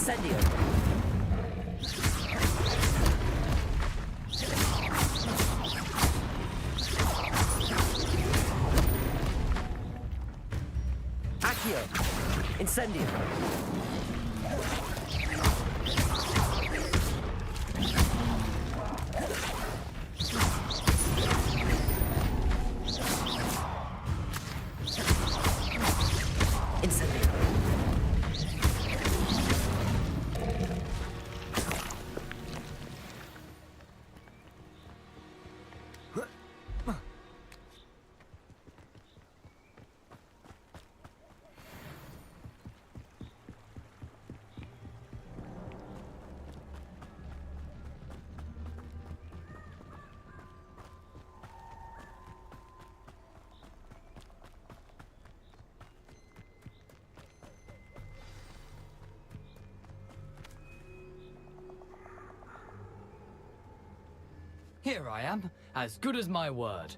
Incendio. Accio. Incendio. Here I am, as good as my word.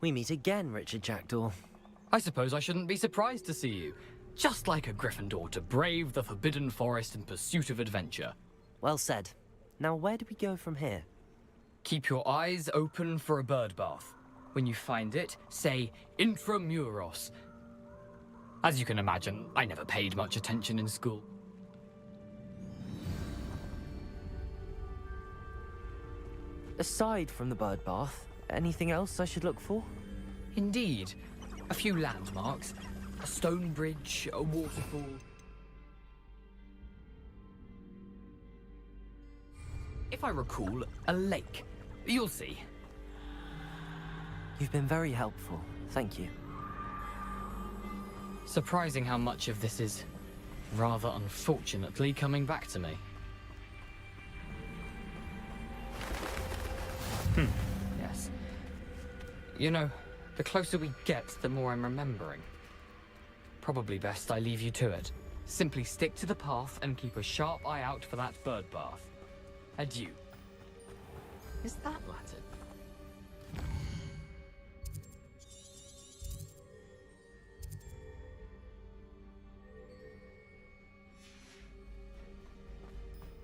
We meet again, Richard Jackdaw. I suppose I shouldn't be surprised to see you. Just like a Gryffindor to brave the Forbidden Forest in pursuit of adventure. Well said. Now where do we go from here? Keep your eyes open for a bird bath. When you find it, say Intramuros. As you can imagine, I never paid much attention in school. Aside from the bird bath, anything else I should look for? Indeed. A few landmarks. A stone bridge, a waterfall. If I recall, a lake. You'll see. You've been very helpful. Thank you. Surprising how much of this is, rather unfortunately, coming back to me. Yes. You know, the closer we get, the more I'm remembering. Probably best I leave you to it. Simply stick to the path and keep a sharp eye out for that bird bath. Adieu. Is that Latin?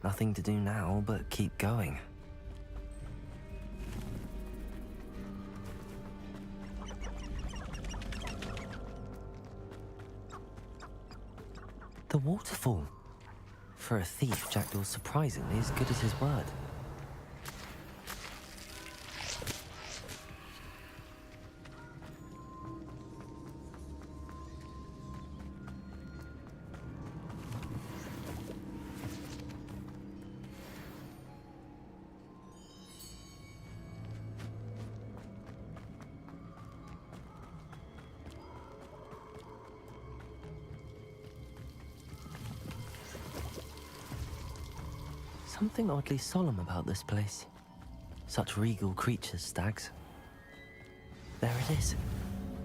Nothing to do now but keep going. The waterfall. For a thief, Jackdaw's surprisingly as good as his word. Something oddly solemn about this place. Such regal creatures, stags. There it is,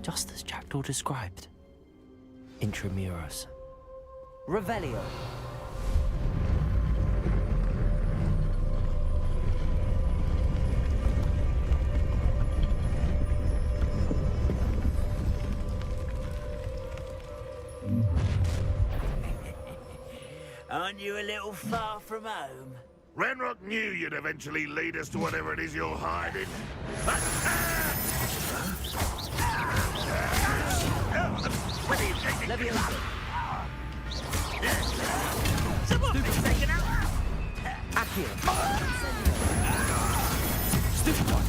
just as Jackdaw described. Intramuros. Revelio. Aren't you a little far from home? Ranrock knew you'd eventually lead us to whatever it is you're hiding. What are you taking? Someone's taken out! Accio. Stupid one!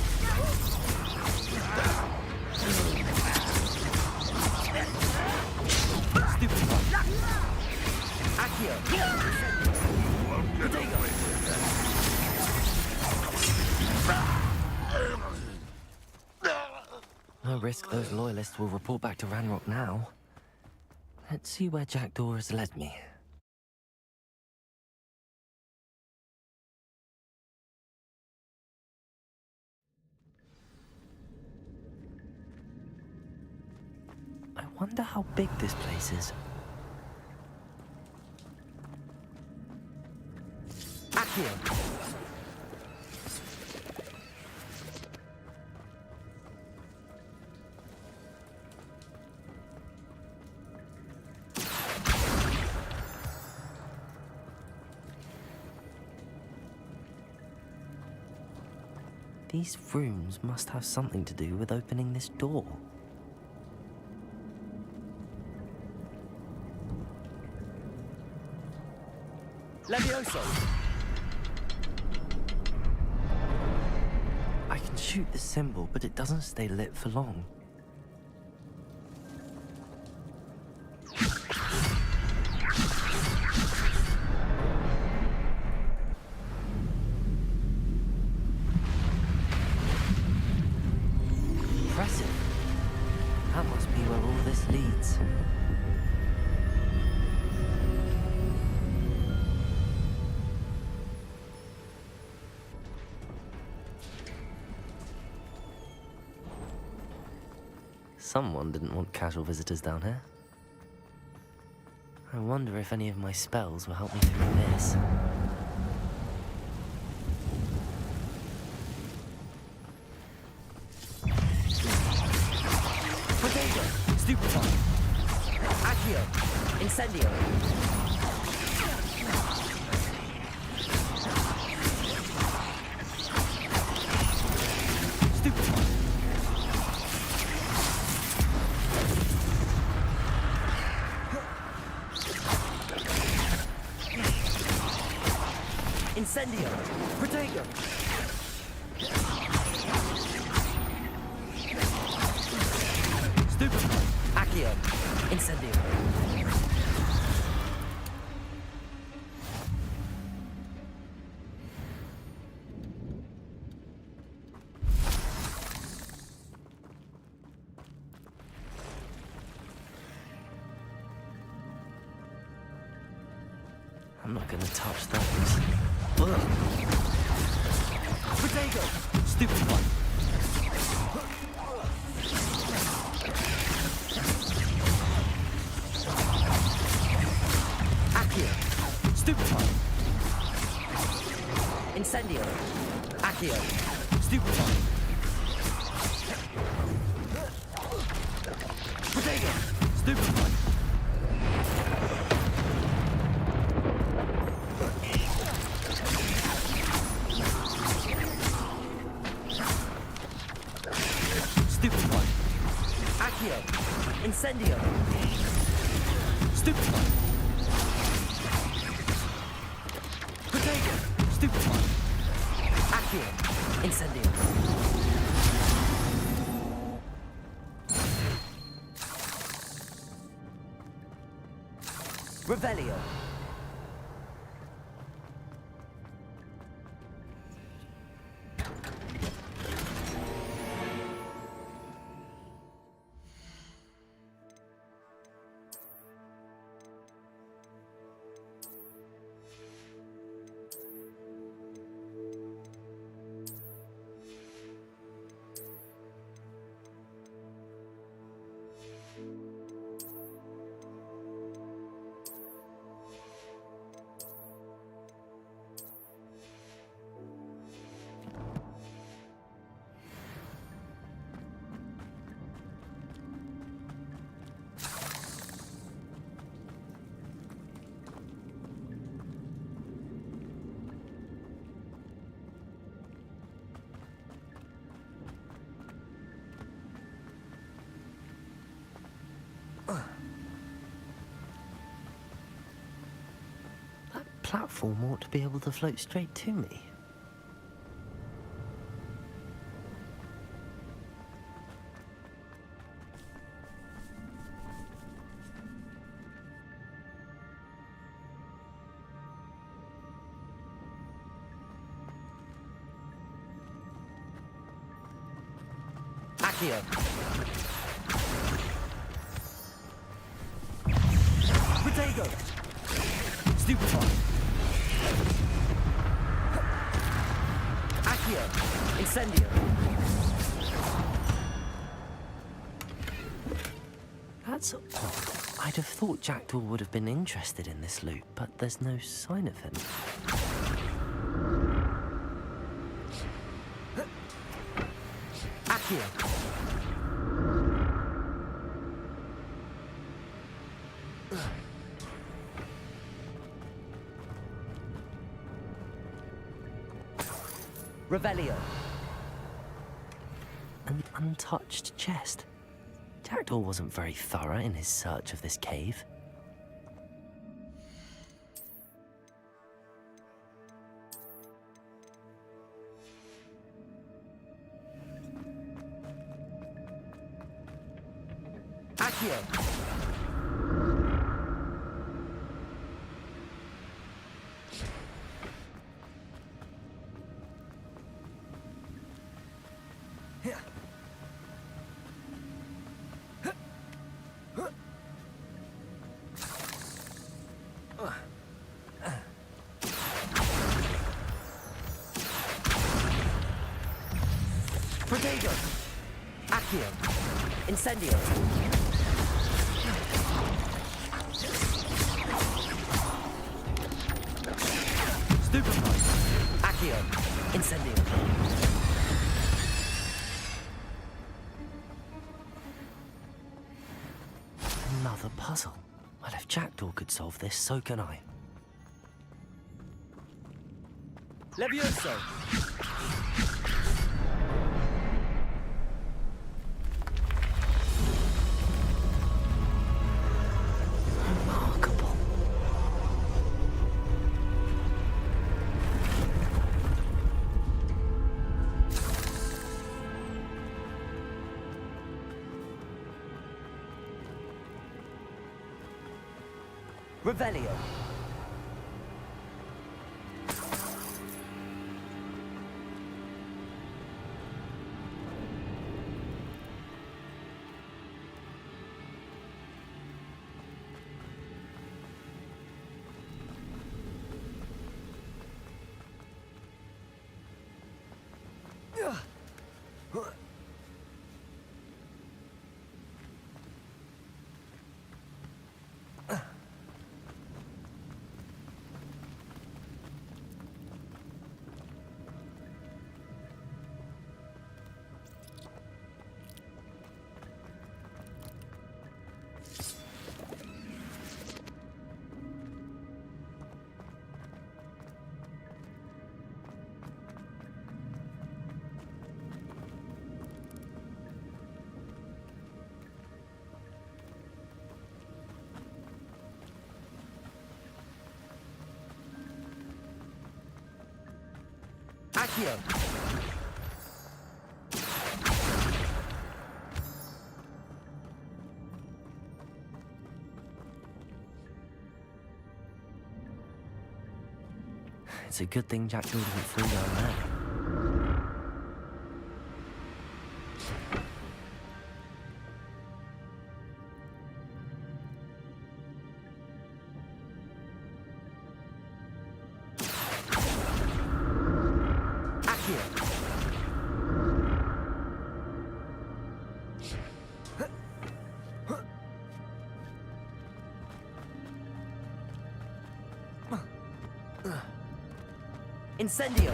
Stupid one! Accio. Won't get away with No risk those loyalists will report back to Ranrock now. Let's see where Jackdaw has led me. I wonder how big this place is. Accio. These rooms must have something to do with opening this door. Levioso! I can shoot the symbol, but it doesn't stay lit for long. Impressive. That must be where all this leads. Someone didn't want casual visitors down here. I wonder if any of my spells will help me through this. Potato! Stupefy! Accio! Incendio! Stupefy! Incendio! Protego! Stupefy! Accio! Incendio! I'm not gonna touch those. Ugh. Protego! Stupefy! Accio! Stupefy! Incendio! Accio! Stupefy! Protego! Stupefy! Stupefy! Accio! Incendio! Stupefy! Protego! Stupefy! Accio! Incendio! Revelio! That platform ought to be able to float straight to me. Accio! Protego! Stupefy! Accio! Incendio! That's odd. I'd have thought Jackdaw would have been interested in this loot, but there's no sign of him. Accio! Revelio! untouched chest. Jackdaw wasn't very thorough in his search of this cave. Accio! Protego! Accio! Incendio! Stupefy! Accio! Incendio! Another puzzle. Well, if Jackdaw could solve this, so can I. Levioso! Remarkable. Revelio! Accio! It's a good thing Jackdaw didn't fall down there. Incendio!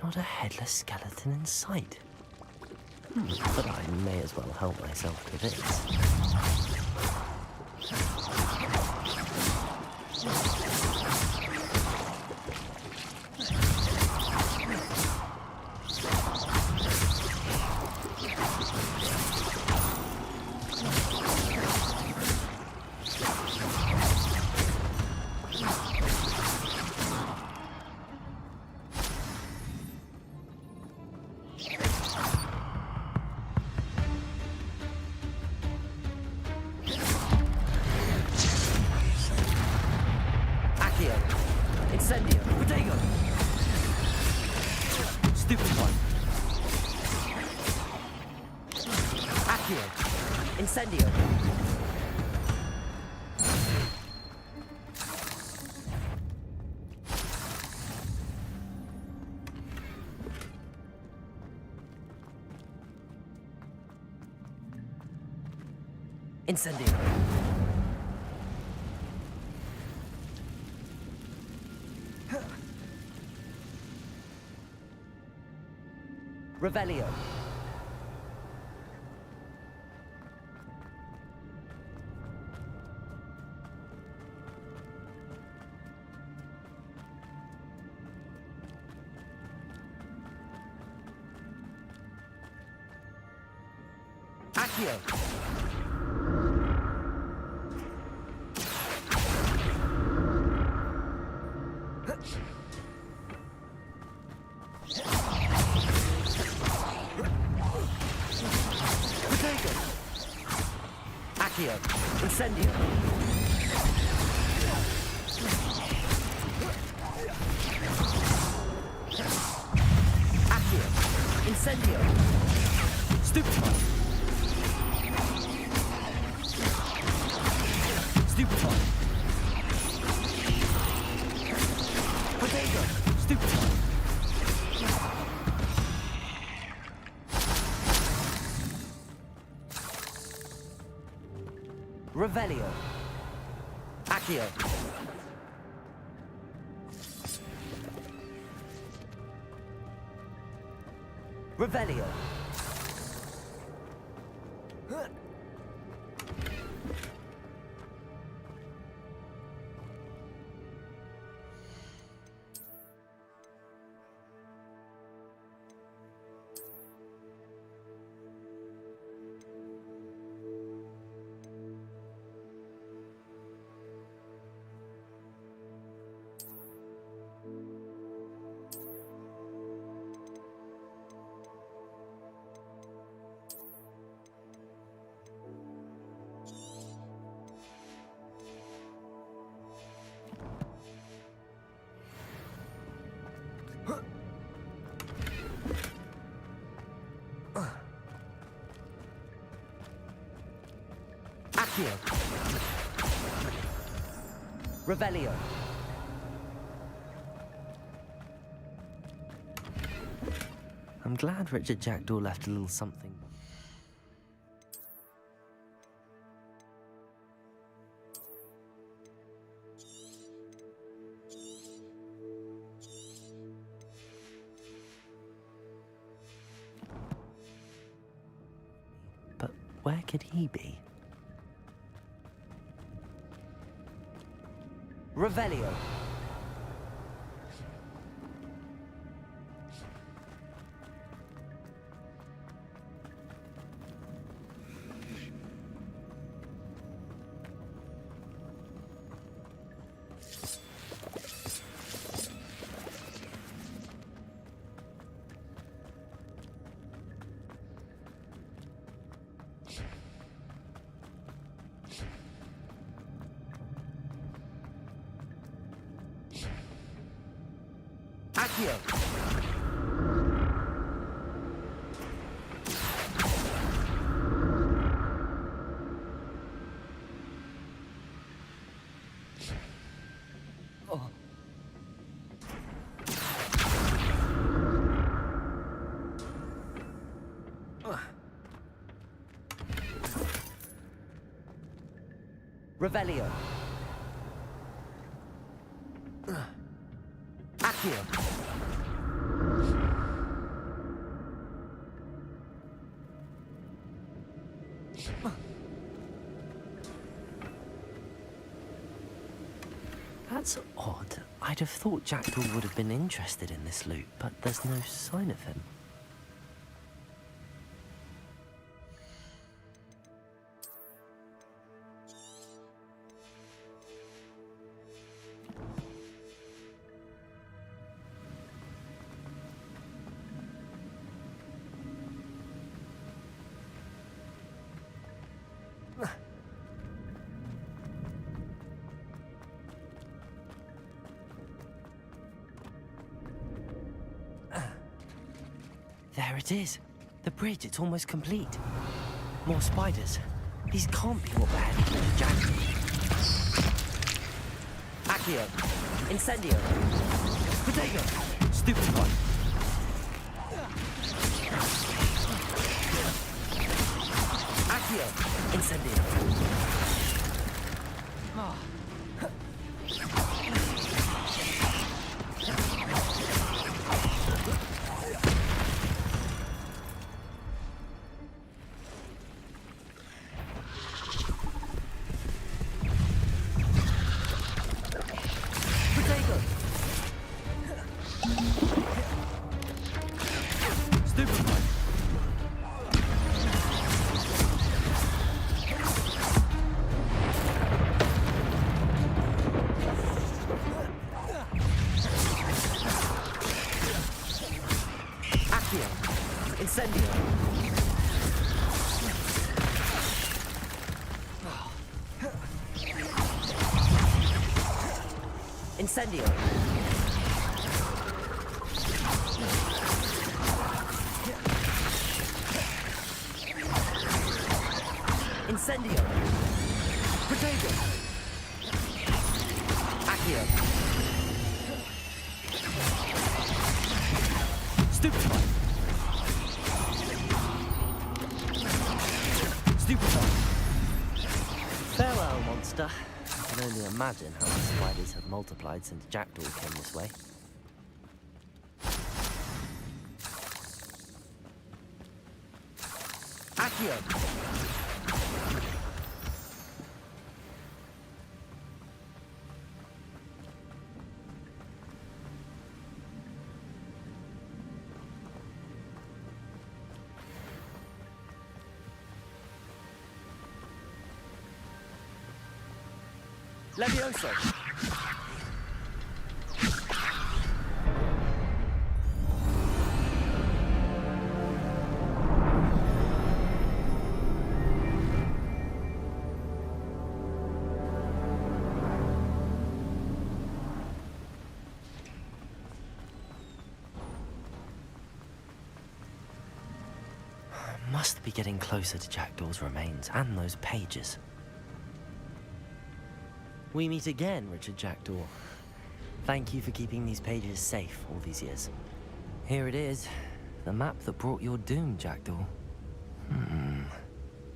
Not a headless skeleton in sight. But I may as well help myself to this. Incendio! Protego! Stupefy! Accio! Incendio! Incendio! Revelio. Accio. Protego. Accio. Incendio. Accio. Incendio. Stupefy. Stupefy. Protego. Stupefy. Revelio. Accio. Revelio. Accio. Revelio. I'm glad Richard Jackdaw left a little something. But where could he be? Revelio. Accio. Oh. Revelio. Accio. That's odd. I'd have thought Jackdaw would have been interested in this loot, but there's no sign of him. There it is. The bridge, it's almost complete. More spiders. These can't be what we're heading to, Jack. Accio. Incendio. Protego! Stupid one. Accio. Incendio. Protego! Stupid one. Incendio. Incendio. Incendio. Protego. Accio. Stupefy. Stupefy. Farewell, monster. I can only imagine how the spiders have multiplied since Jackdaw came this way. Accio. Levioso. Must be getting closer to Jackdaw's remains and those pages. We meet again, Richard Jackdaw. Thank you for keeping these pages safe all these years. Here it is, the map that brought your doom, Jackdaw.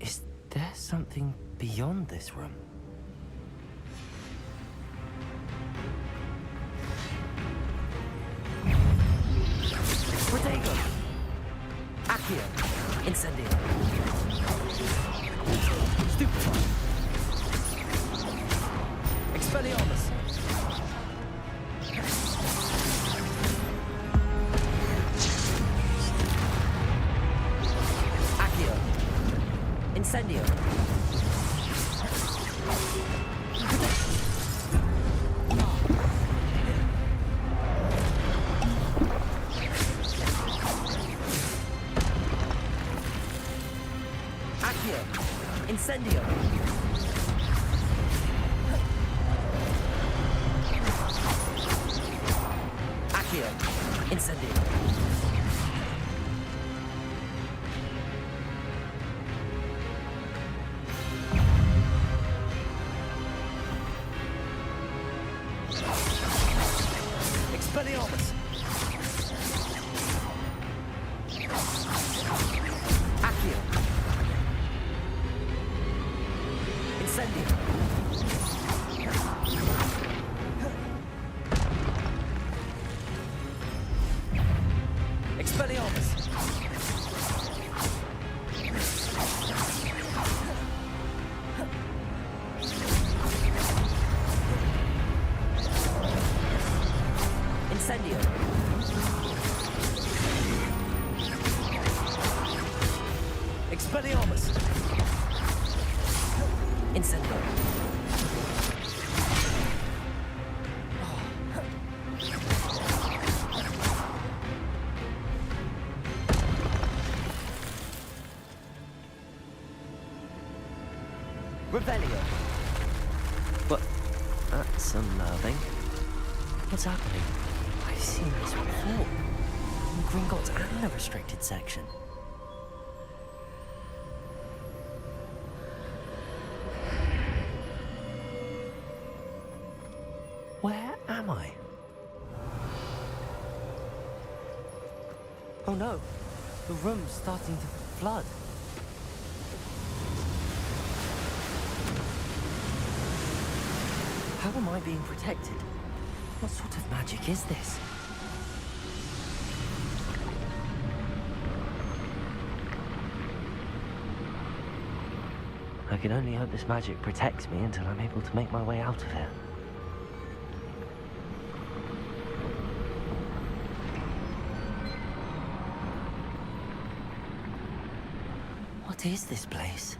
Is there something beyond this room? Protego. Accio. Incendio. Stupefy. Expelliarmus. Accio. Incendio. Accio. Incendio. Accio. Incendio. Expelliarmus. Accio. Incendio. Expelliarmus. Incendio. Expelliarmus. Incendio. Revelio. But that's unnerving. What's happening? I've seen this before. In Gringotts and the restricted section. Where am I? Oh no, the room's starting to flood. How am I being protected? What sort of magic is this? I can only hope this magic protects me until I'm able to make my way out of here. What is this place?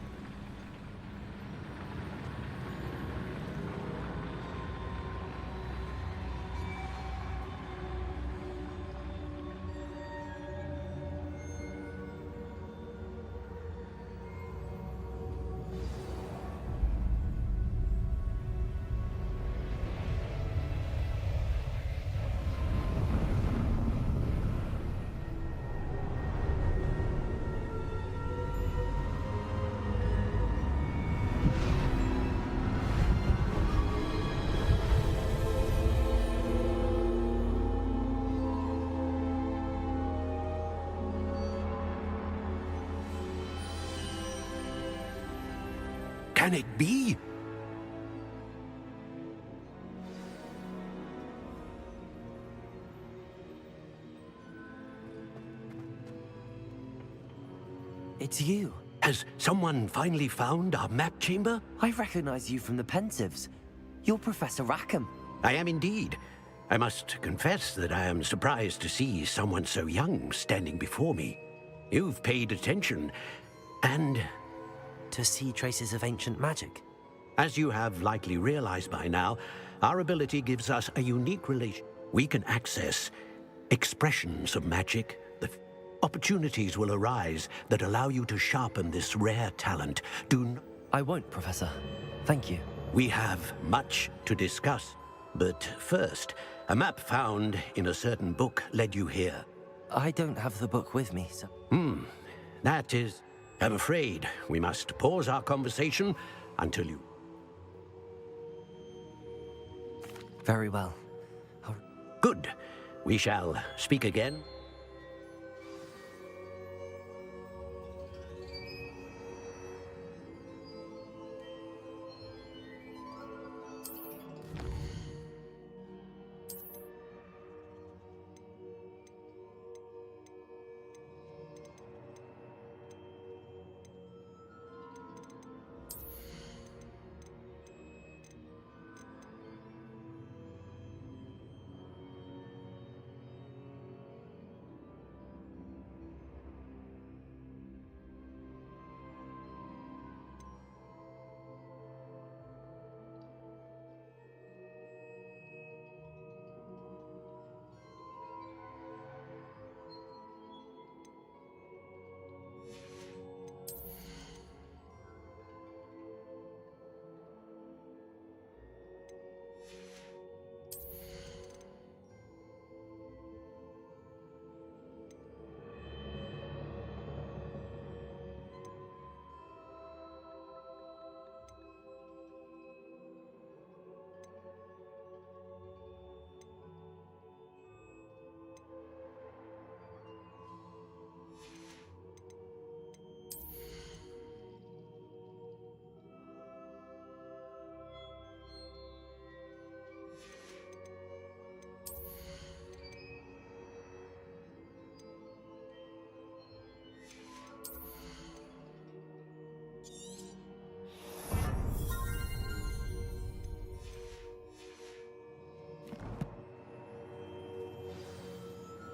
can it be? It's you. Has someone finally found our map chamber? I recognize you from the Pensieves. You're Professor Rackham. I am indeed. I must confess that I am surprised to see someone so young standing before me. You've paid attention, and To see traces of ancient magic. as you have likely realized by now, our ability gives us a unique relation. We can access expressions of magic. The opportunities will arise that allow you to sharpen this rare talent. I won't, Professor. Thank you. We have much to discuss. But first, a map found in a certain book led you here. I don't have the book with me, so... That is... I'm afraid we must pause our conversation until you... Very well. Good. We shall speak again.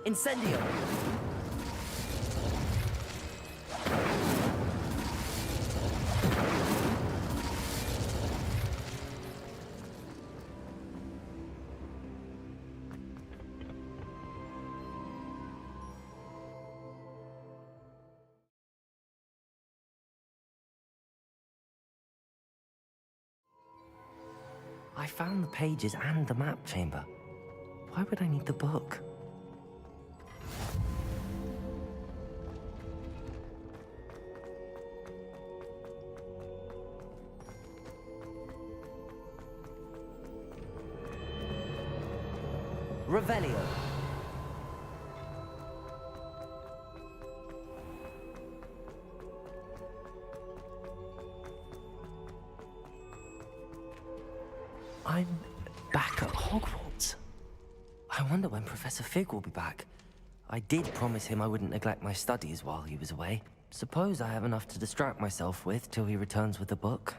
Incendio! I found the pages and the map chamber. Why would I need the book? Revelio. I'm back at Hogwarts. I wonder when Professor Fig will be back. I did promise him I wouldn't neglect my studies while he was away. Suppose I have enough to distract myself with till he returns with the book.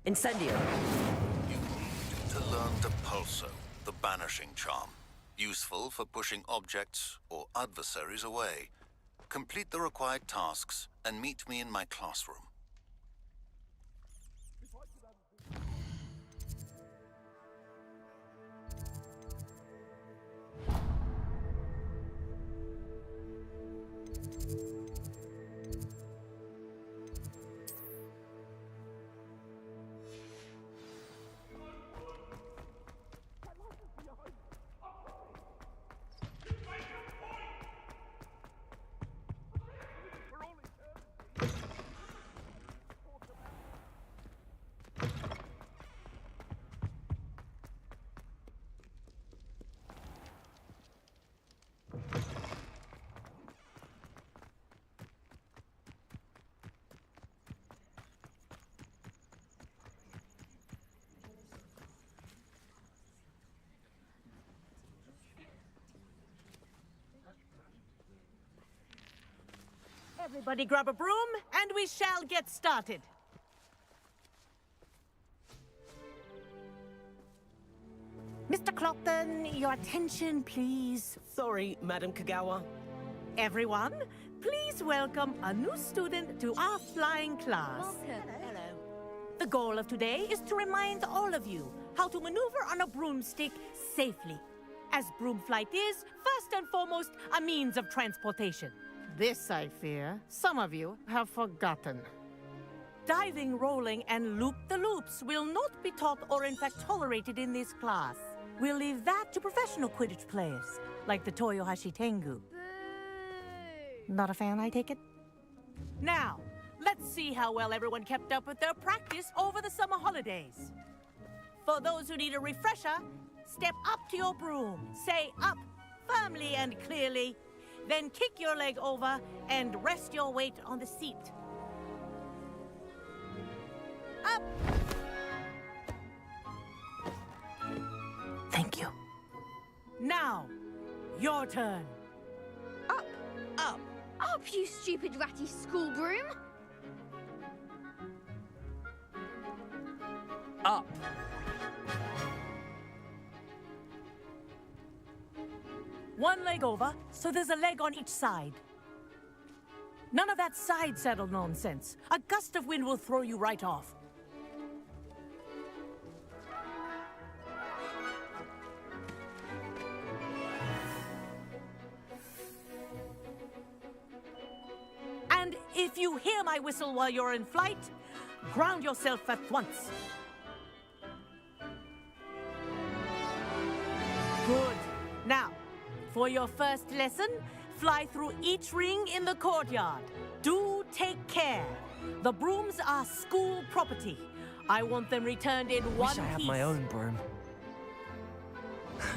Incendio. You need to learn Depulso, the banishing charm. Useful for pushing objects or adversaries away. Complete the required tasks and meet me in my classroom. Everybody grab a broom, and we shall get started. Mr. Clopton, your attention, please. Sorry, Madam Kagawa. Everyone, please welcome a new student to our flying class. Hello. The goal of today is to remind all of you how to maneuver on a broomstick safely, as broom flight is, first and foremost, a means of transportation. This, I fear, some of you have forgotten. Diving, rolling, and loop-the-loops will not be taught or in fact tolerated in this class. We'll leave that to professional Quidditch players, like the Toyohashi Tengu. Not a fan, I take it? Now, let's see how well everyone kept up with their practice over the summer holidays. For those who need a refresher, step up to your broom, say up firmly and clearly, then kick your leg over and rest your weight on the seat. Up! Thank you. Now, your turn. Up, you stupid ratty school broom! Up. One leg over, so there's a leg on each side. None of that side saddle nonsense. A gust of wind will throw you right off. And if you hear my whistle while you're in flight, ground yourself at once. Good. Now, for your first lesson, fly through each ring in the courtyard. Do take care. The brooms are school property. I want them returned in one piece. Wish I had my own broom.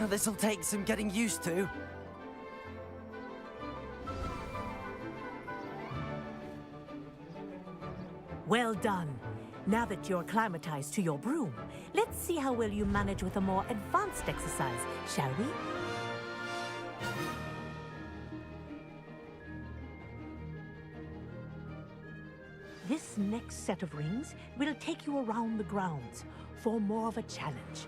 This'll take some getting used to. Well done. Now that you're acclimatized to your broom, let's see how well you manage with a more advanced exercise, shall we? This next set of rings will take you around the grounds for more of a challenge.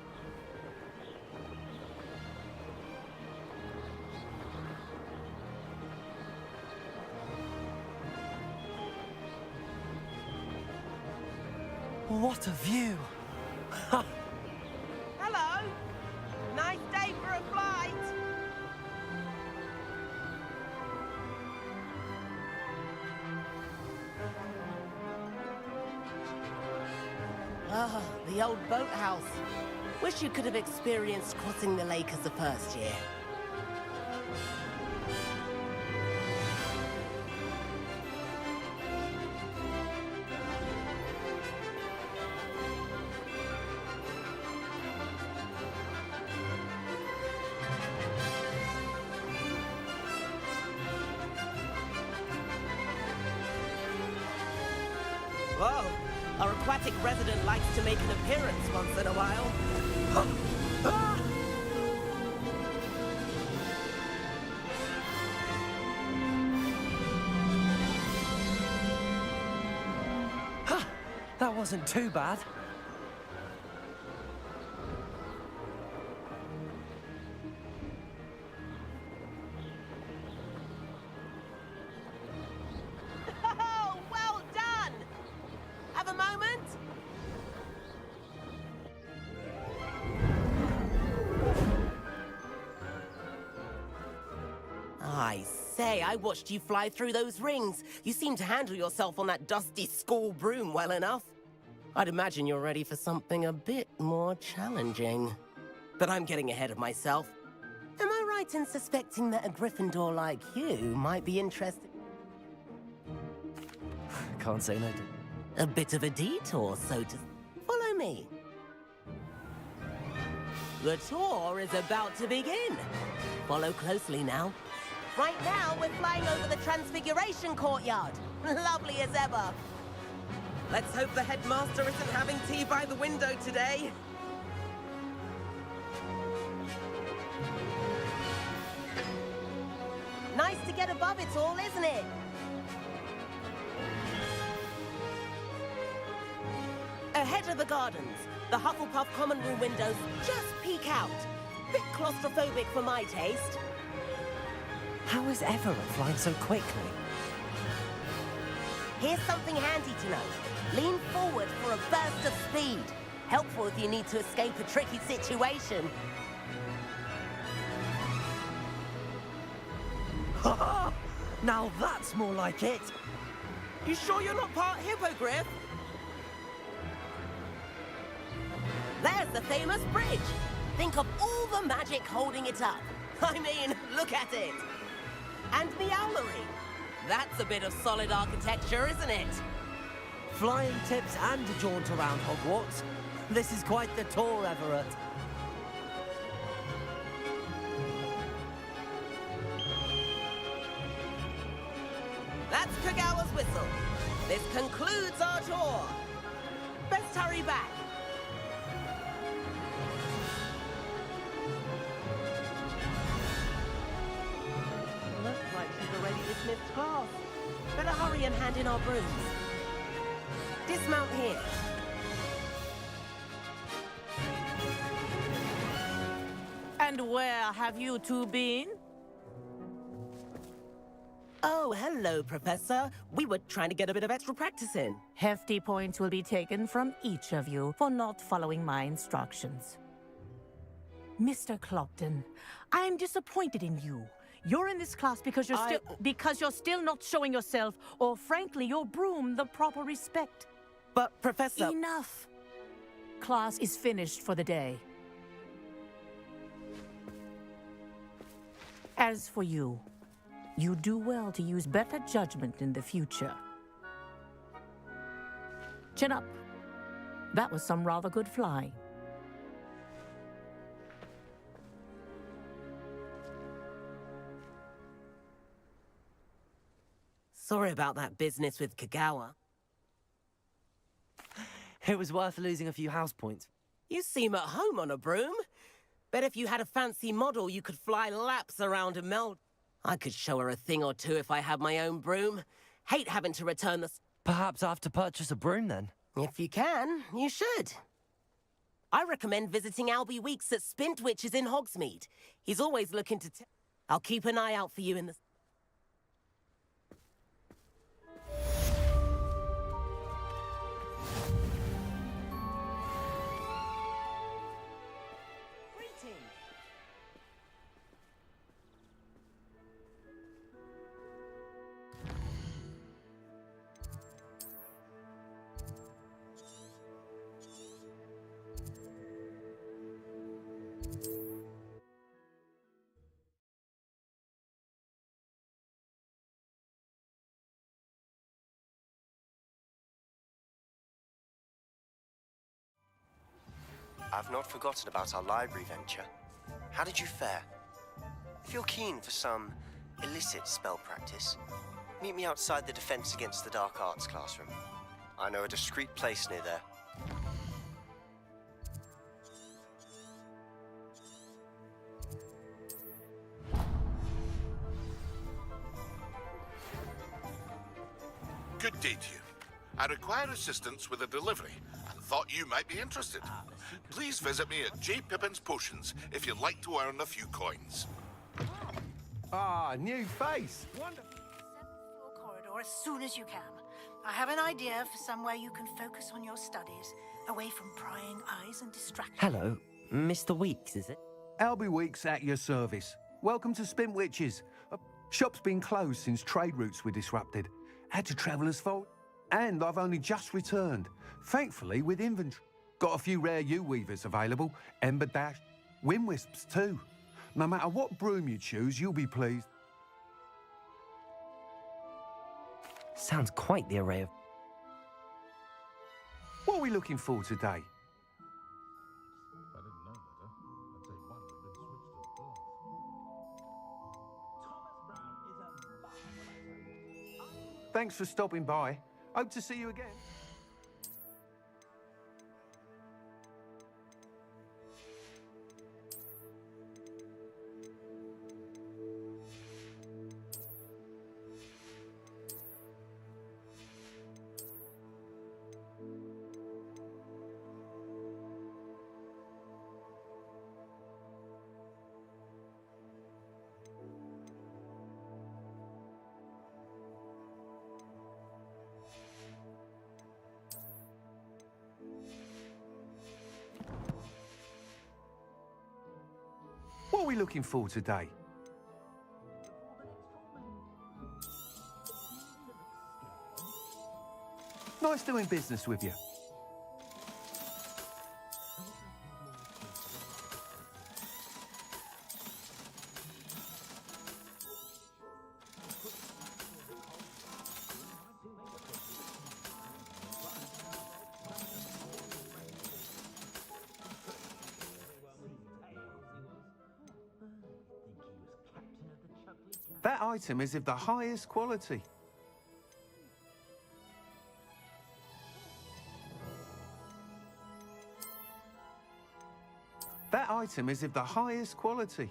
What a view! Hello. Nice day for a flight. Ah, the old boathouse. Wish you could have experienced crossing the lake as the first year. Whoa. Our aquatic resident likes to make an appearance once in a while. That wasn't too bad. the moment? I say, I watched you fly through those rings. You seem to handle yourself on that dusty school broom well enough. I'd imagine you're ready for something a bit more challenging. But I'm getting ahead of myself. Am I right in suspecting that a Gryffindor like you might be interested? Can't say no to... A bit of a detour, so to... Follow me. The tour is about to begin. Follow closely now. Right now, we're flying over the Transfiguration Courtyard. Lovely as ever. Let's hope the headmaster isn't having tea by the window today. Nice to get above it all, isn't it? Ahead of the gardens, the Hufflepuff common room windows just peek out. Bit claustrophobic for my taste. How is Everett flying so quickly? Here's something handy to know. Lean forward for a burst of speed. Helpful if you need to escape a tricky situation. Now that's more like it. You sure you're not part hippogriff? There's the famous bridge. Think of all the magic holding it up. I mean, look at it. And Meowlery. That's a bit of solid architecture, isn't it? Flying tips and a jaunt around Hogwarts. This is quite the tour, Everett. That's Kagawa's whistle. This concludes our tour. Best hurry back. Looks like she's already dismissed class. Better hurry and hand in our brooms. Dismount here. And where have you two been? Oh, hello, Professor. We were trying to get a bit of extra practice in. Hefty points will be taken from each of you for not following my instructions. Mr. Clopton, I'm disappointed in you. You're in this class because you're still not showing yourself, or frankly, your broom the proper respect. But, Professor... Enough. Class is finished for the day. As for you, you do well to use better judgment in the future. Chin up. That was some rather good flying. Sorry about that business with Kagawa. It was worth losing a few house points. You seem at home on a broom. Bet if you had a fancy model, you could fly laps around a meld. I could show her a thing or two if I had my own broom. Hate having to return the... Perhaps I have to purchase a broom then. If you can, you should. I recommend visiting Albie Weeks at Spintwitches in Hogsmeade. He's always looking to... I'll keep an eye out for you in the... I've not forgotten about our library venture. How did you fare? If you're keen for some illicit spell practice, meet me outside the Defense Against the Dark Arts classroom. I know a discreet place near there. Good day to you. I require assistance with a delivery and thought you might be interested. Please visit me at J. Pippin's Potions if you'd like to earn a few coins. Ah, new face. Wonderful. 7th floor corridor as soon as you can. I have an idea for somewhere you can focus on your studies, away from prying eyes and distractions. Hello, Mr. Weeks, is it? Albie Weeks at your service. Welcome to Spintwitches. Shop's been closed since trade routes were disrupted. Had to travel as far, and I've only just returned. Thankfully, with inventory. Got a few rare U-weavers available, Ember Dash, Wind Wisps too. No matter what broom you choose, you'll be pleased. Sounds quite the array of... What are we looking for today? Thanks for stopping by. Hope to see you again. What are we looking for today? Nice doing business with you. That item is of the highest quality. That item is of the highest quality.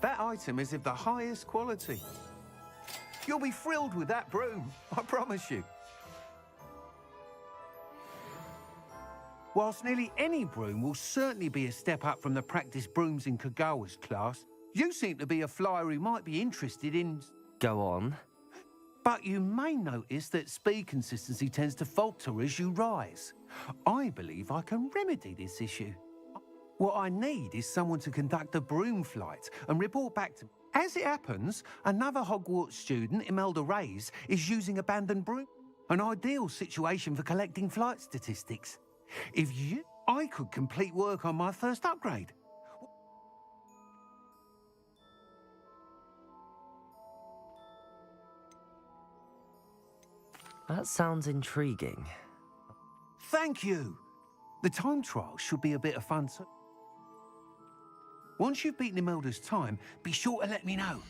That item is of the highest quality. You'll be thrilled with that broom, I promise you. Whilst nearly any broom will certainly be a step up from the practice brooms in Kagawa's class, you seem to be a flyer who might be interested in... Go on. But you may notice that speed consistency tends to falter as you rise. I believe I can remedy this issue. What I need is someone to conduct a broom flight and report back to me. As it happens, another Hogwarts student, Imelda Reyes, is using abandoned broom. An ideal situation for collecting flight statistics. I could complete work on my first upgrade. That sounds intriguing. Thank you. The time trial should be a bit of fun too. Once you've beaten Imelda's time, be sure to let me know.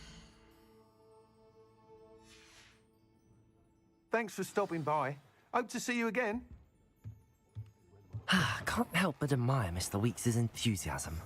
Thanks for stopping by. Hope to see you again. Can't help but admire Mr. Weeks' enthusiasm.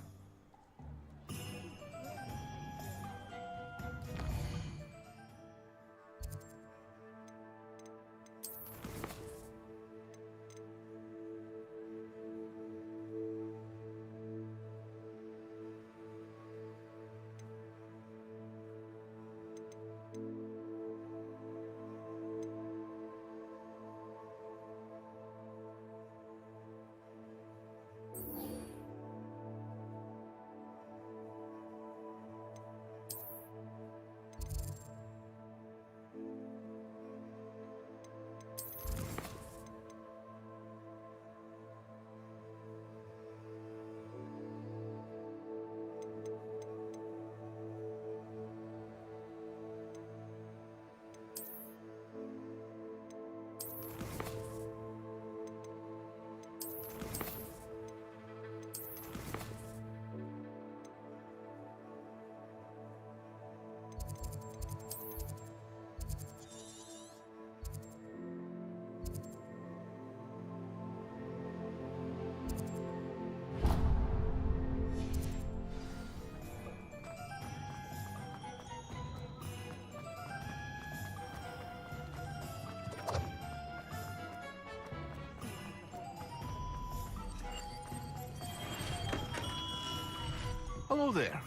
Hello there.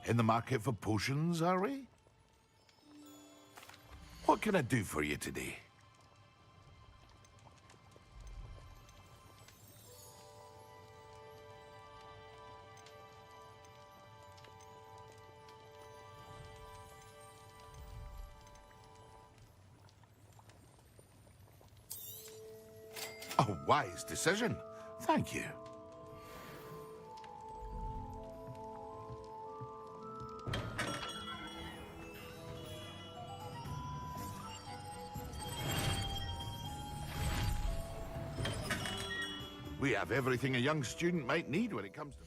In the market for potions, are we? What can I do for you today? A wise decision. Thank you. We have everything a young student might need when it comes to...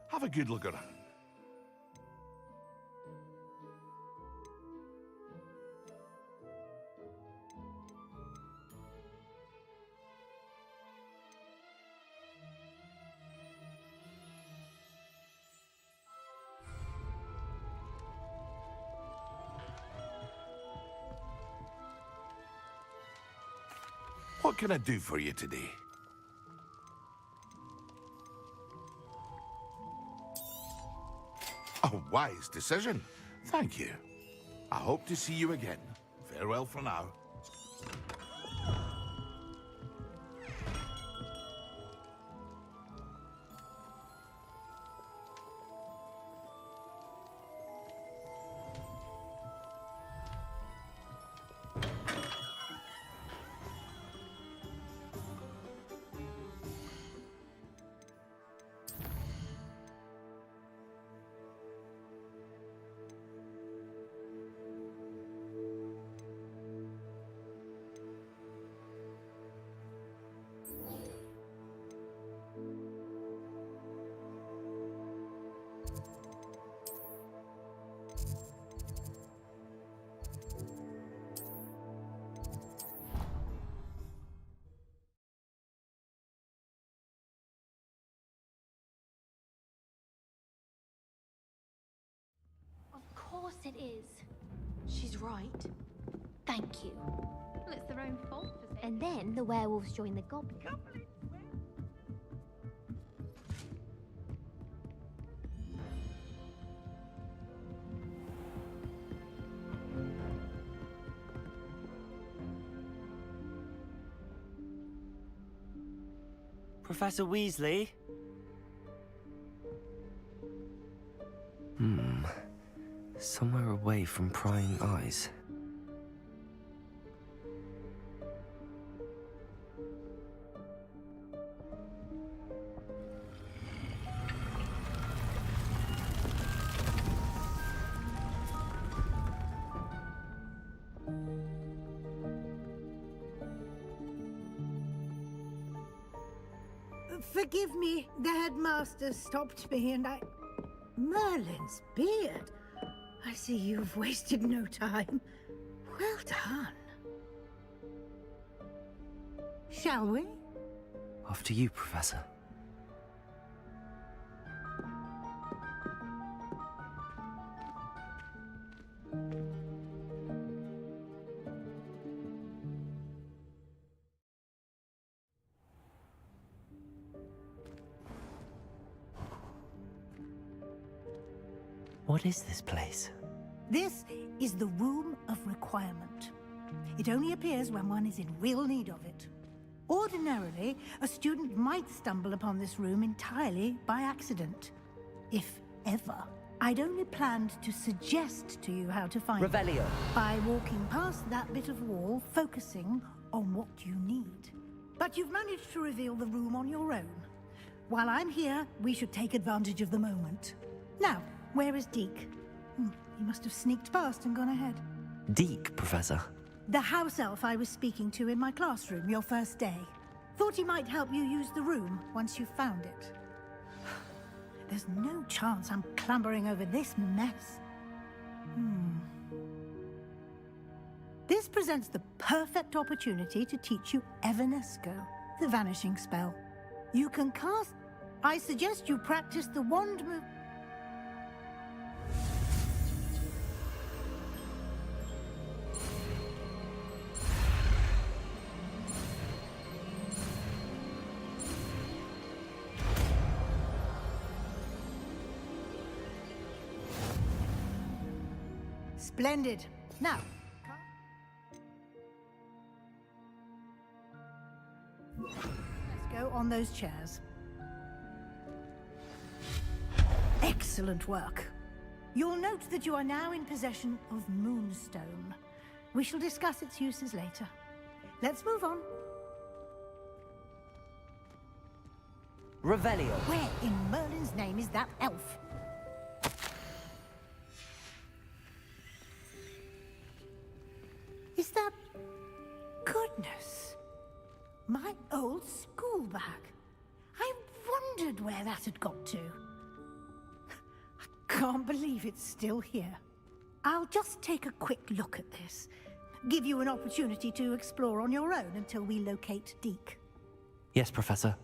Have a good look around. What can I do for you today? A wise decision. Thank you. I hope to see you again. Farewell for now. Of course it is. She's right. Thank you. Well, it's their own fault for saying. And then the werewolves join the goblins. Professor Weasley? Somewhere away from prying eyes. Forgive me, the headmaster stopped me and I... Merlin's beard. I see you've wasted no time. Well done. Shall we? After you, Professor. What is this place? This is the Room of Requirement. It only appears when one is in real need of it. Ordinarily, a student might stumble upon this room entirely by accident. If ever. I'd only planned to suggest to you how to find it. Revelio. By walking past that bit of wall, focusing on what you need. But you've managed to reveal the room on your own. While I'm here, we should take advantage of the moment. Now, where is Deke? He must have sneaked past and gone ahead. Deke, Professor. The house elf I was speaking to in my classroom your first day. Thought he might help you use the room once you found it. There's no chance I'm clambering over this mess. This presents the perfect opportunity to teach you Evanesco, the vanishing spell. You can cast... I suggest you practice the wand move... Splendid. Now, let's go on those chairs. Excellent work. You'll note that you are now in possession of Moonstone. We shall discuss its uses later. Let's move on. Revelio. Where in Merlin's name is that elf? Is that... Goodness. My old school bag. I wondered where that had got to. I can't believe it's still here. I'll just take a quick look at this. Give you an opportunity to explore on your own until we locate Deke. Yes, Professor.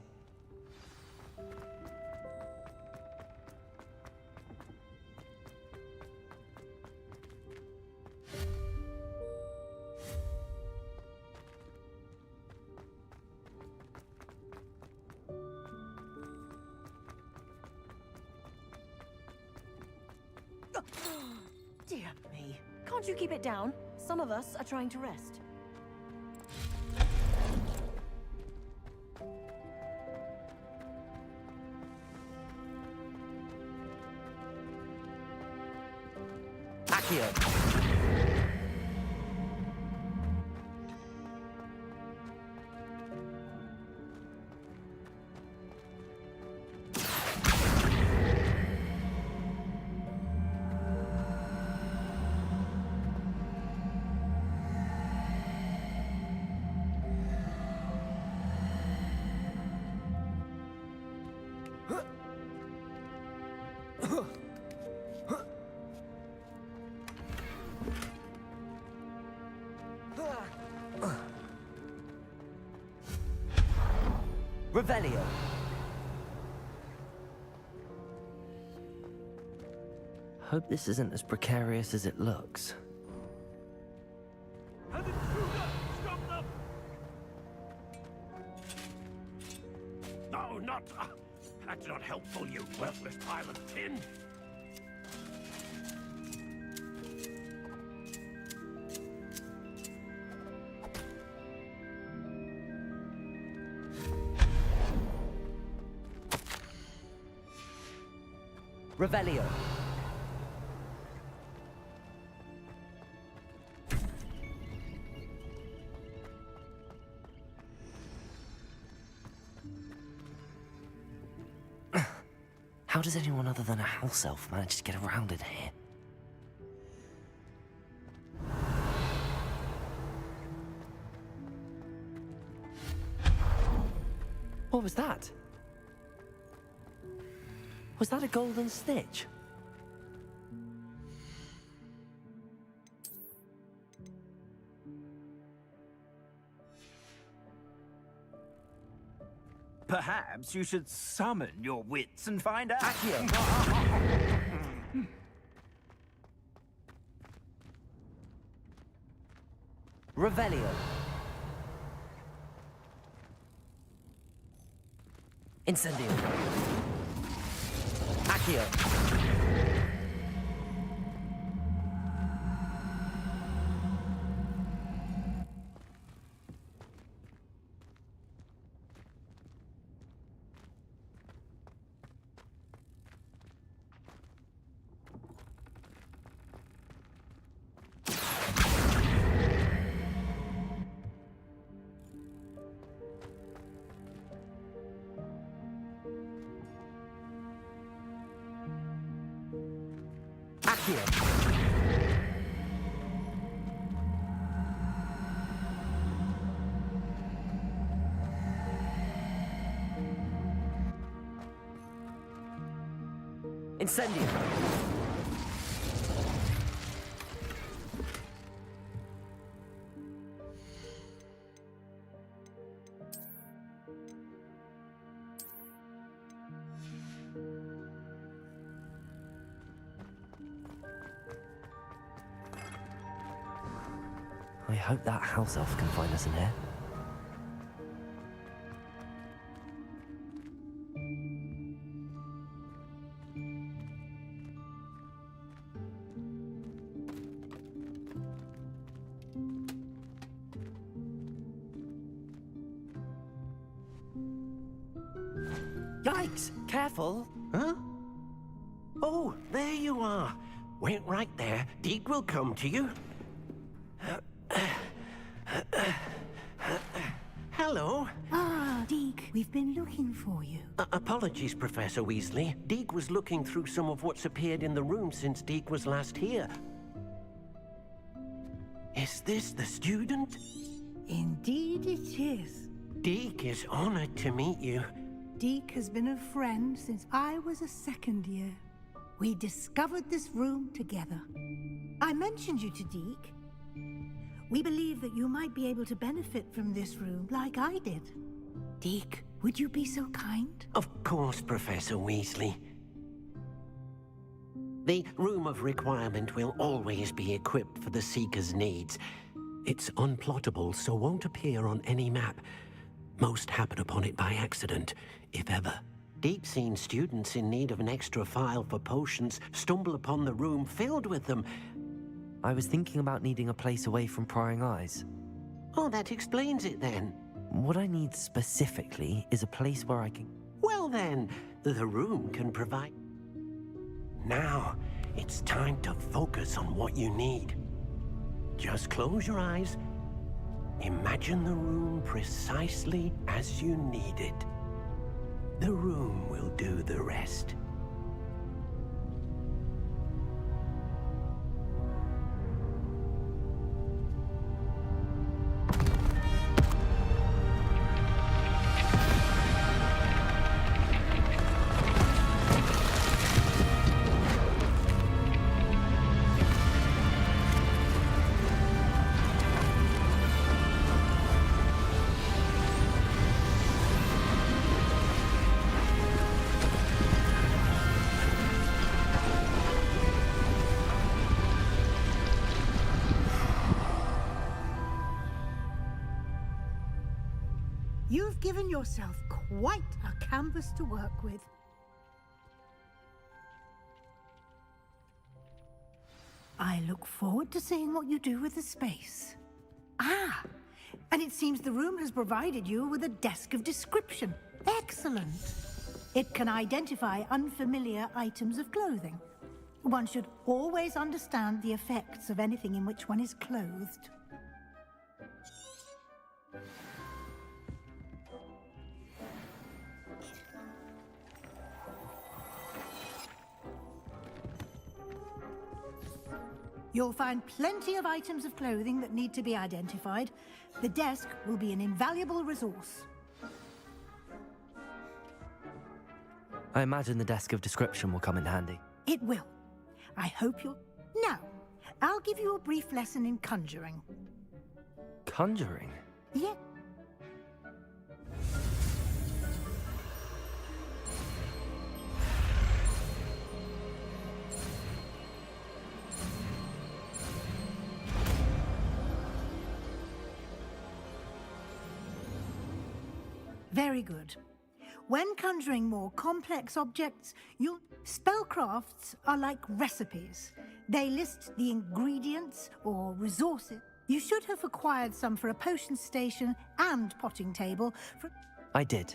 Dear me. Can't you keep it down? Some of us are trying to rest. Accio. Revelio. Hope this isn't as precarious as it looks. Stop them! No, not... that's not helpful, you worthless pile of tin. Revelio. How does anyone other than a house elf manage to get around in here? What was that? Was that a golden stitch? Perhaps you should summon your wits and find out. Accio. Revelio. Incendio. Accio. Incendio. I hope that house elf can find us in here. Yikes! Careful! Huh? Oh, there you are. Wait right there. Deke will come to you. Hello. Ah, Deke, we've been looking for you. Apologies, Professor Weasley. Deke was looking through some of what's appeared in the room since Deke was last here. Is this the student? Indeed it is. Deke is honored to meet you. Deke has been a friend since I was a second year. We discovered this room together. I mentioned you to Deke. We believe that you might be able to benefit from this room like I did. Deke, would you be so kind? Of course, Professor Weasley. The Room of Requirement will always be equipped for the Seeker's needs. It's unplottable, so won't appear on any map. Most happen upon it by accident, if ever. Deke's seen students in need of an extra file for potions stumble upon the room filled with them. I was thinking about needing a place away from prying eyes. Oh, that explains it then. What I need specifically is a place where I can... Well then, the room can provide... Now, it's time to focus on what you need. Just close your eyes. Imagine the room precisely as you need it. The room will do the rest. You've given yourself quite a canvas to work with. I look forward to seeing what you do with the space. Ah, and it seems the room has provided you with a desk of description. Excellent. It can identify unfamiliar items of clothing. One should always understand the effects of anything in which one is clothed. You'll find plenty of items of clothing that need to be identified. The desk will be an invaluable resource. I imagine the desk of description will come in handy. It will. I hope you'll... Now, I'll give you a brief lesson in conjuring. Conjuring? Yeah. Very good. When conjuring more complex objects, spellcrafts are like recipes. They list the ingredients or resources. You should have acquired some for a potion station and potting table. I did.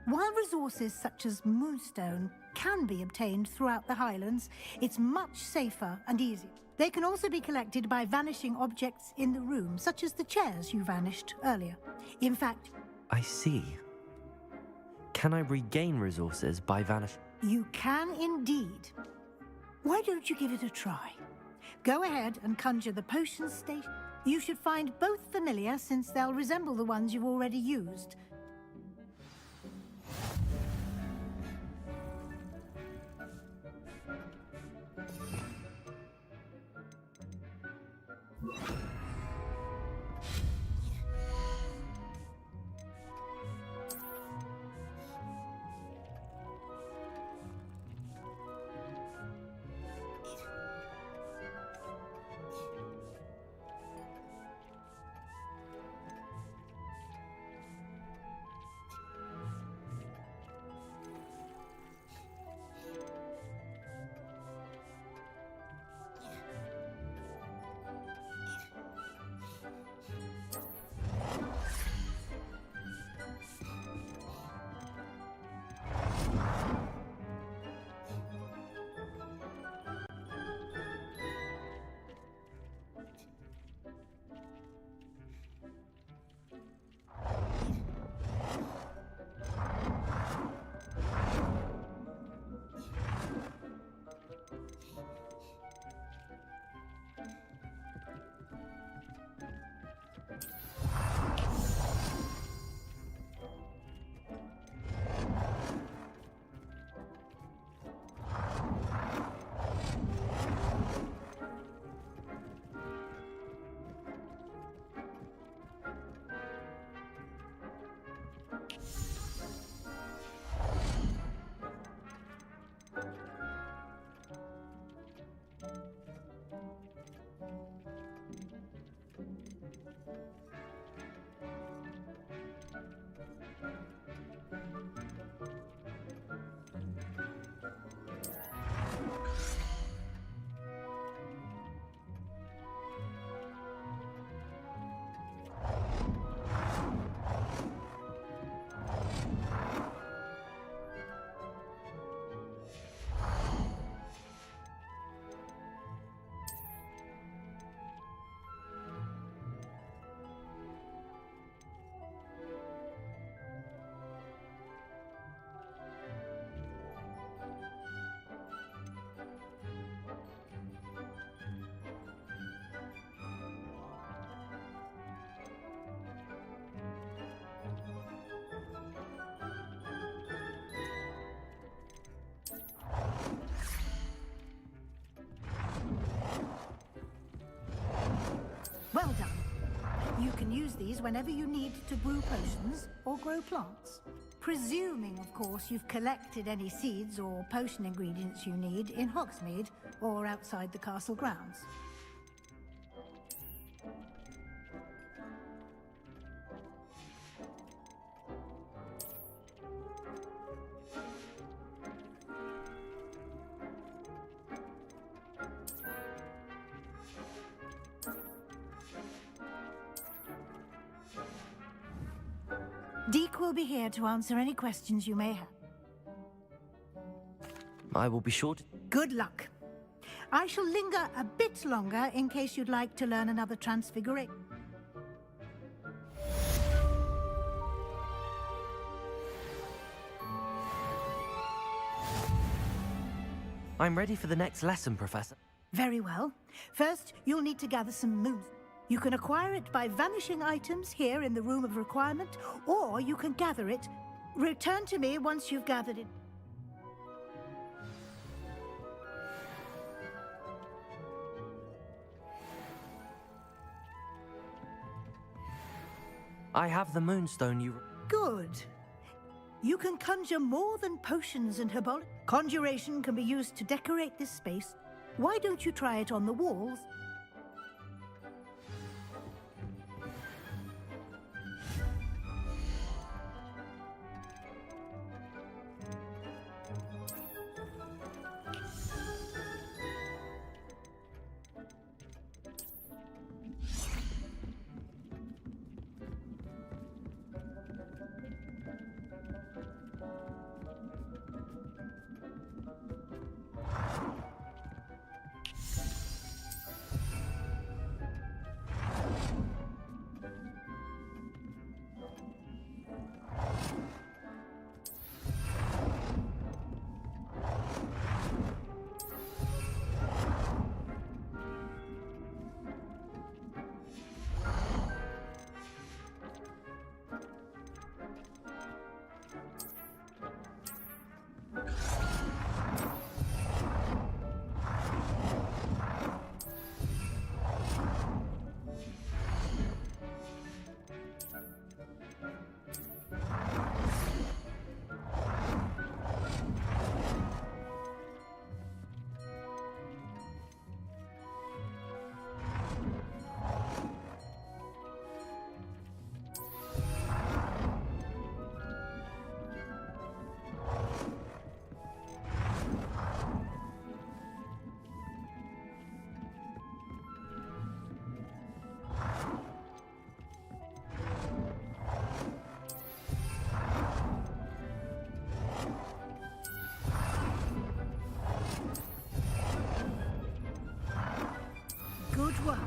While resources such as moonstone can be obtained throughout the Highlands, it's much safer and easier. They can also be collected by vanishing objects in the room, such as the chairs you vanished earlier. In fact... I see. Can I regain resources by vanishing? You can indeed. Why don't you give it a try? Go ahead and conjure the potion station. You should find both familiar since they'll resemble the ones you've already used. Well done. You can use these whenever you need to brew potions or grow plants. Presuming, of course, you've collected any seeds or potion ingredients you need in Hogsmeade or outside the castle grounds. Deke will be here to answer any questions you may have. I will be sure to... Good luck. I shall linger a bit longer in case you'd like to learn another transfiguration. I'm ready for the next lesson, Professor. Very well. First, you'll need to gather some moons. You can acquire it by vanishing items here in the Room of Requirement, or you can gather it. Return to me once you've gathered it. I have the moonstone you... Good. You can conjure more than potions and herbal... Conjuration can be used to decorate this space. Why don't you try it on the walls? Good work.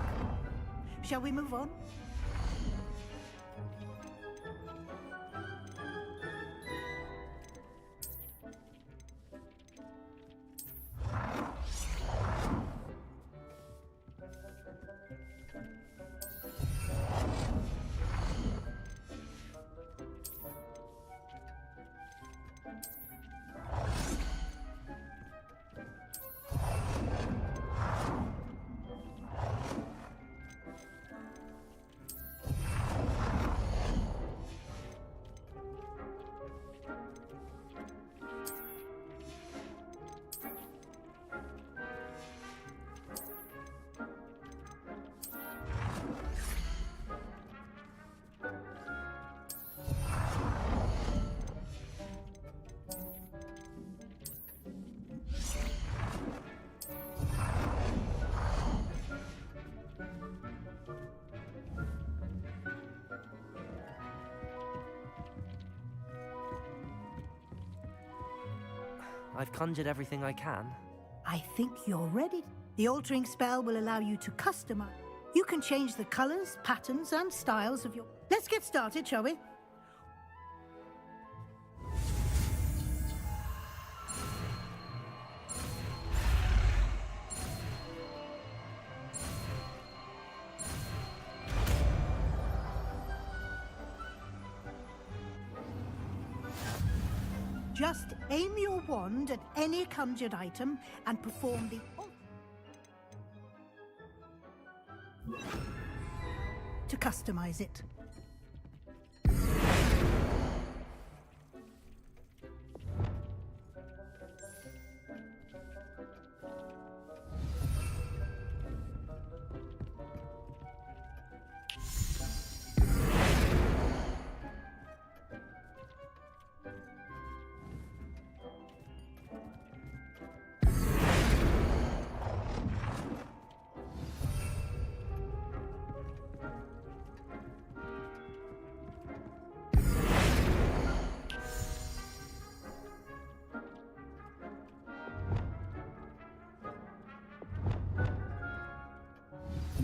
Shall we move on? I've conjured everything I can. I think you're ready. The altering spell will allow you to customize. You can change the colors, patterns, and styles of your... Let's get started, shall we? Just aim your wand at any conjured item and perform the... to customize it.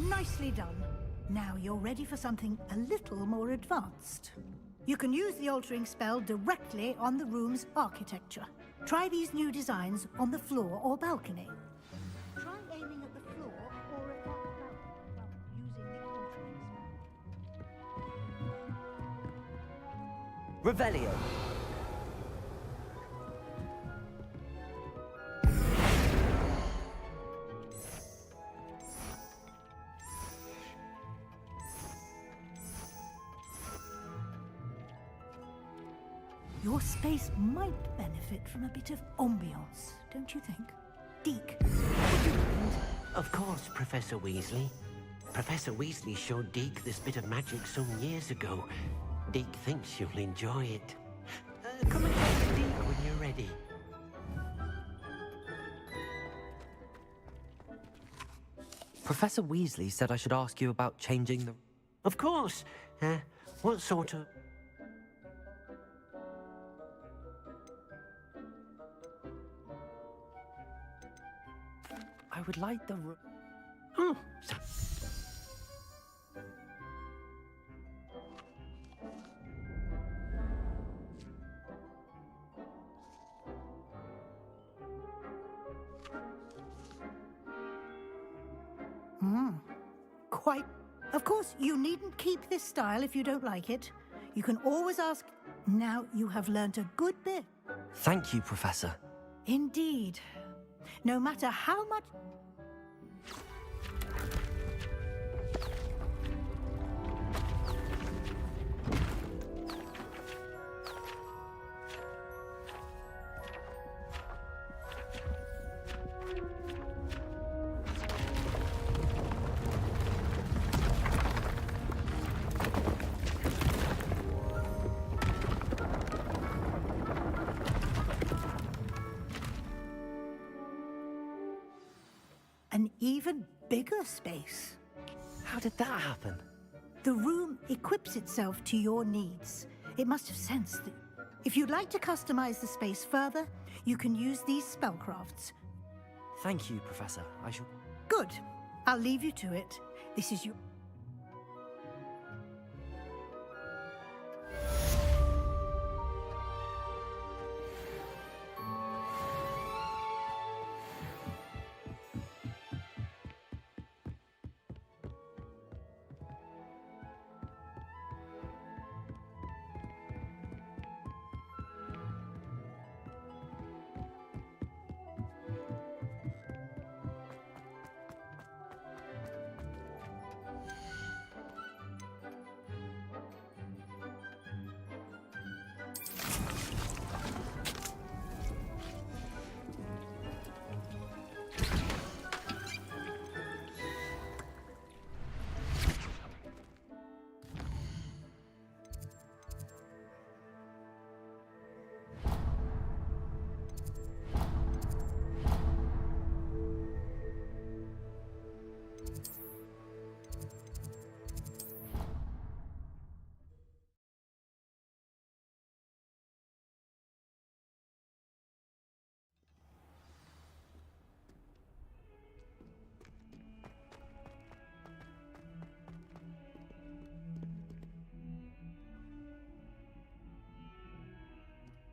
Nicely done. Now you're ready for something a little more advanced. You can use the altering spell directly on the room's architecture. Try these new designs on the floor or balcony. Try aiming at the floor or at the balcony using the altering spell. Revelio. Your space might benefit from a bit of ambiance, don't you think? Deke, would you mind? Of course, Professor Weasley. Professor Weasley showed Deke this bit of magic some years ago. Deke thinks you'll enjoy it. Come and talk to Deke when you're ready. Professor Weasley said I should ask you about changing the... Of course. What sort of... I would like the... Oh, Quite. Of course, you needn't keep this style if you don't like it. You can always ask. Now you have learnt a good bit. Thank you, Professor. Indeed. No matter how much... An even bigger space. How did that happen? The room equips itself to your needs. It must have sensed that. If you'd like to customize the space further, you can use these spellcrafts. Thank you, Professor. I shall... Good. I'll leave you to it. This is your...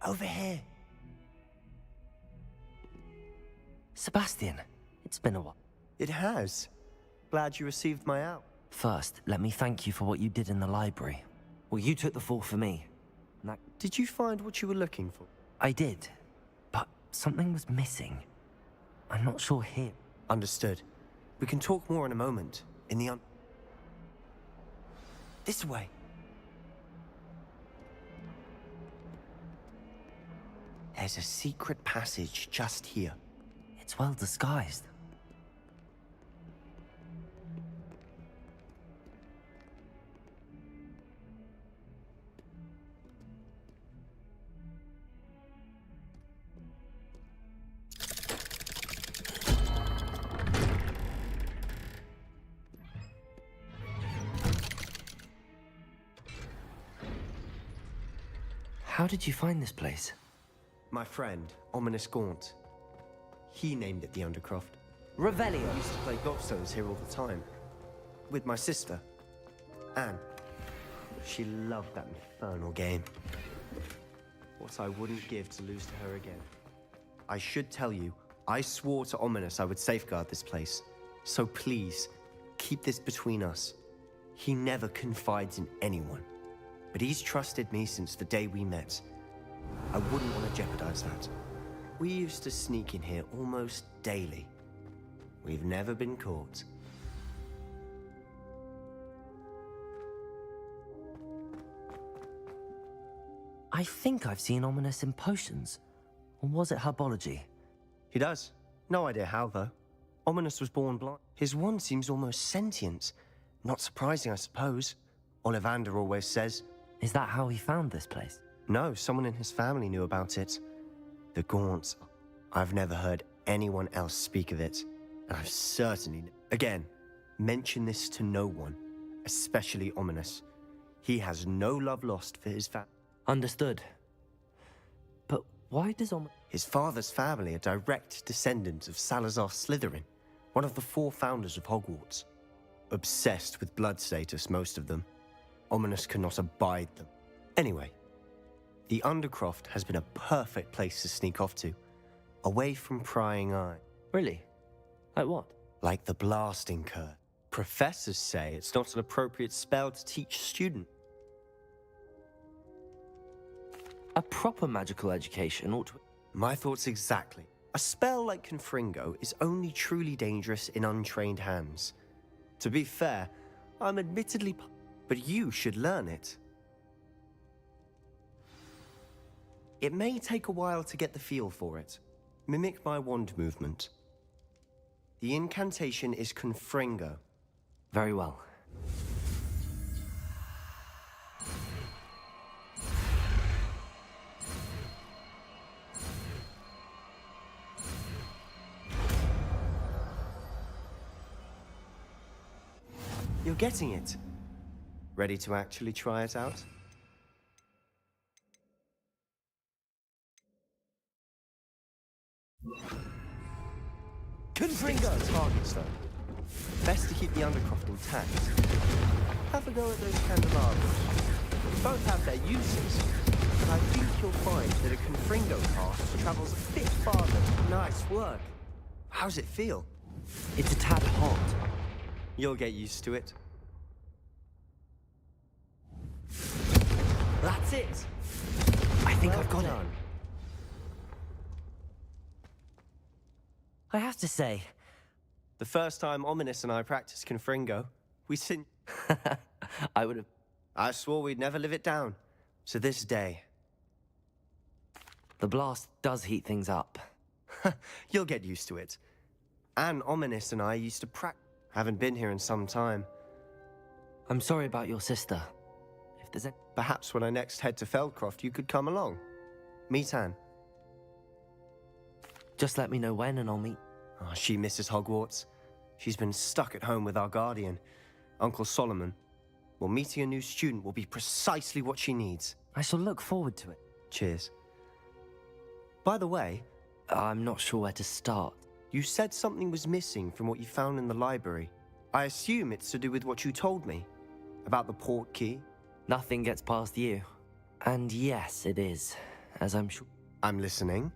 Over here. Sebastian, it's been a while. It has. Glad you received my out. First, let me thank you for what you did in the library. Well, you took the fall for me. Did you find what you were looking for? I did, but something was missing. I'm not sure here. Understood. We can talk more in a moment. In the This way. There's a secret passage just here. It's well disguised. How did you find this place? My friend, Ominous Gaunt. He named it the Undercroft. Revelio. I used to play gobstones here all the time. With my sister, Anne. She loved that infernal game. What I wouldn't give to lose to her again. I should tell you, I swore to Ominous I would safeguard this place. So please, keep this between us. He never confides in anyone. But he's trusted me since the day we met. I wouldn't want to jeopardize that. We used to sneak in here almost daily. We've never been caught. I think I've seen Ominous in potions. Or was it herbology? He does. No idea how, though. Ominous was born blind. His wand seems almost sentient. Not surprising, I suppose. Ollivander always says. Is that how he found this place? No, someone in his family knew about it. The Gaunts. I've never heard anyone else speak of it. And I've certainly... Again, mention this to no one. Especially Ominous. He has no love lost for his family. Understood. But why does His father's family are direct descendants of Salazar Slytherin, one of the 4 founders of Hogwarts. Obsessed with blood status, most of them. Ominous cannot abide them. Anyway, the Undercroft has been a perfect place to sneak off to, away from prying eye. Really? Like what? Like the blasting curse. Professors say it's not an appropriate spell to teach students. A proper magical education ought to... My thoughts exactly. A spell like Confringo is only truly dangerous in untrained hands. To be fair, I'm admittedly... But you should learn it. It may take a while to get the feel for it. Mimic my wand movement. The incantation is Confringo. Very well. You're getting it. Ready to actually try it out? Confringo! Target stone. Best to keep the Undercroft intact. Have a go at those candelabras. Both have their uses, but I think you'll find that a Confringo path travels a bit farther. Nice work. How's it feel? It's a tad hot. You'll get used to it. That's it! I think I've got it. I have to say... The first time Ominous and I practiced Confringo, we I would have... I swore we'd never live it down. To this day. The blast does heat things up. You'll get used to it. And Ominous and I used to practice. Haven't been here in some time. I'm sorry about your sister. If there's a... Perhaps when I next head to Feldcroft, you could come along. Meet Anne. Just let me know when and I'll meet... Oh, she misses Hogwarts. She's been stuck at home with our guardian, Uncle Solomon. Well, meeting a new student will be precisely what she needs. I shall look forward to it. Cheers. By the way... I'm not sure where to start. You said something was missing from what you found in the library. I assume it's to do with what you told me. About the port key? Nothing gets past you. And yes, it is. as I'm sure. I'm listening.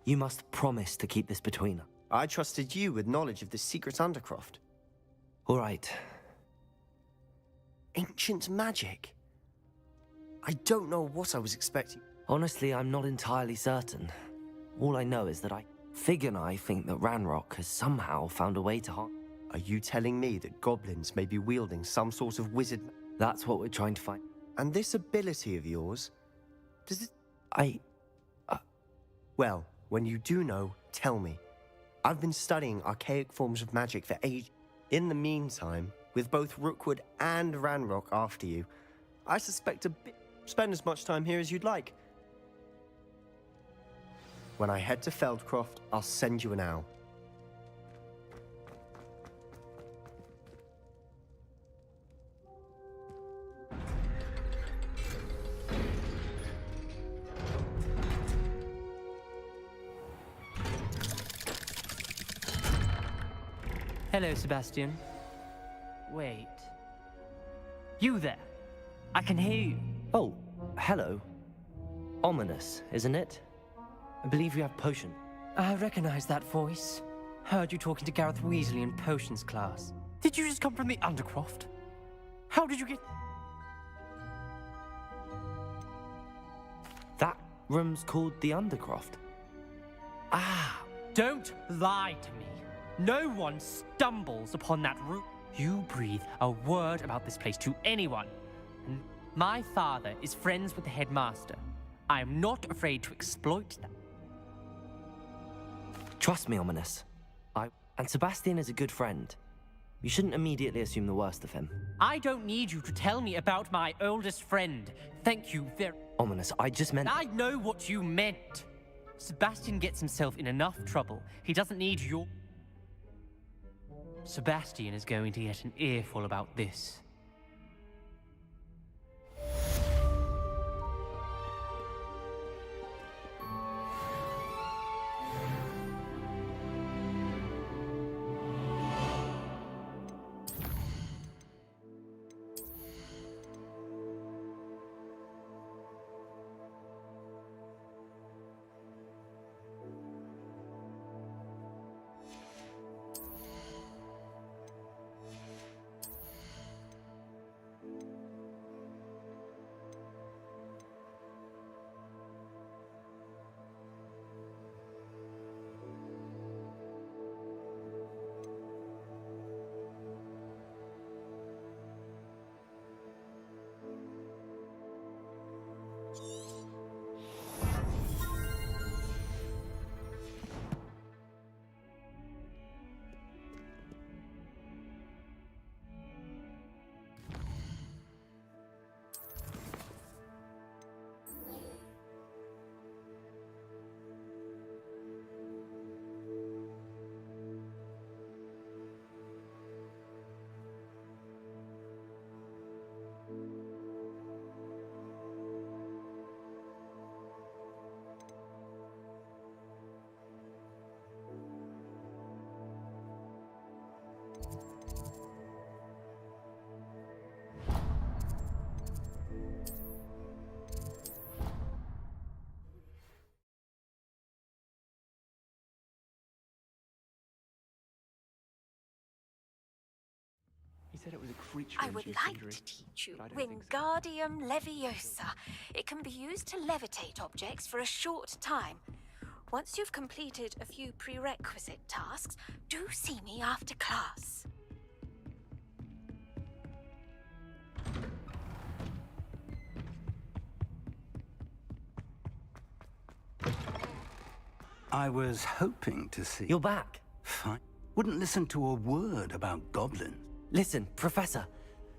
You must promise to keep this between us. I trusted you with knowledge of the secret Undercroft. All right. Ancient magic? I don't know what I was expecting. Honestly, I'm not entirely certain. All I know is that Fig and I think that Ranrock has somehow found a way to harm. Are you telling me that goblins may be wielding some sort of wizard? That's what we're trying to find. And this ability of yours, does it... Well, when you do know, tell me. I've been studying archaic forms of magic for ages. In the meantime, with both Rookwood and Ranrock after you, I suspect a bit... Spend as much time here as you'd like. When I head to Feldcroft, I'll send you an owl. Hello, Sebastian. Wait. You there? I can hear you. Oh, hello. Ominous, isn't it? I believe you have potion. I recognize that voice. Heard you talking to Gareth Weasley in potions class. Did you just come from the Undercroft? How did you get... That room's called the Undercroft. Ah, don't lie to me. No one stumbles upon that room. You breathe a word about this place to anyone. And my father is friends with the headmaster. I am not afraid to exploit that. Trust me, Ominous. And Sebastian is a good friend. You shouldn't immediately assume the worst of him. I don't need you to tell me about my oldest friend. Thank you very... Ominous, I just meant... I know what you meant. Sebastian gets himself in enough trouble. He doesn't need your... Sebastian is going to get an earful about this. He said it was a creature. I would like to teach you Wingardium Leviosa. It can be used to levitate objects for a short time. Once you've completed a few prerequisite tasks, do see me after class. I was hoping to see... You're back. Fine. Wouldn't listen to a word about goblins. Listen, Professor.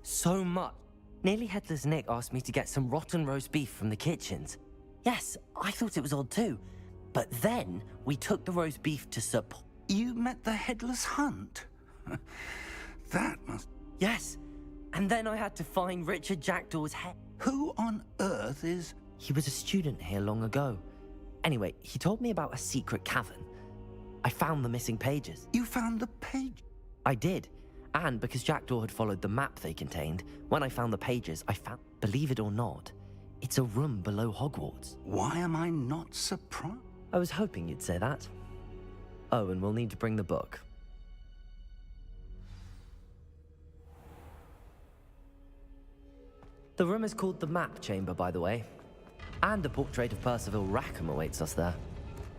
So much. Nearly Headless Nick asked me to get some rotten roast beef from the kitchens. Yes, I thought it was odd too. But then, we took the roast beef to support... You met the Headless Hunt? That must... Yes. And then I had to find Richard Jackdaw's head. Who on earth is... He was a student here long ago. Anyway, he told me about a secret cavern. I found the missing pages. You found the page? I did. And because Jackdaw had followed the map they contained, when I found the pages, I found, believe it or not, it's a room below Hogwarts. Why am I not surprised? I was hoping you'd say that. Oh, and we'll need to bring the book. The room is called the Map Chamber, by the way. And a portrait of Percival Rackham awaits us there.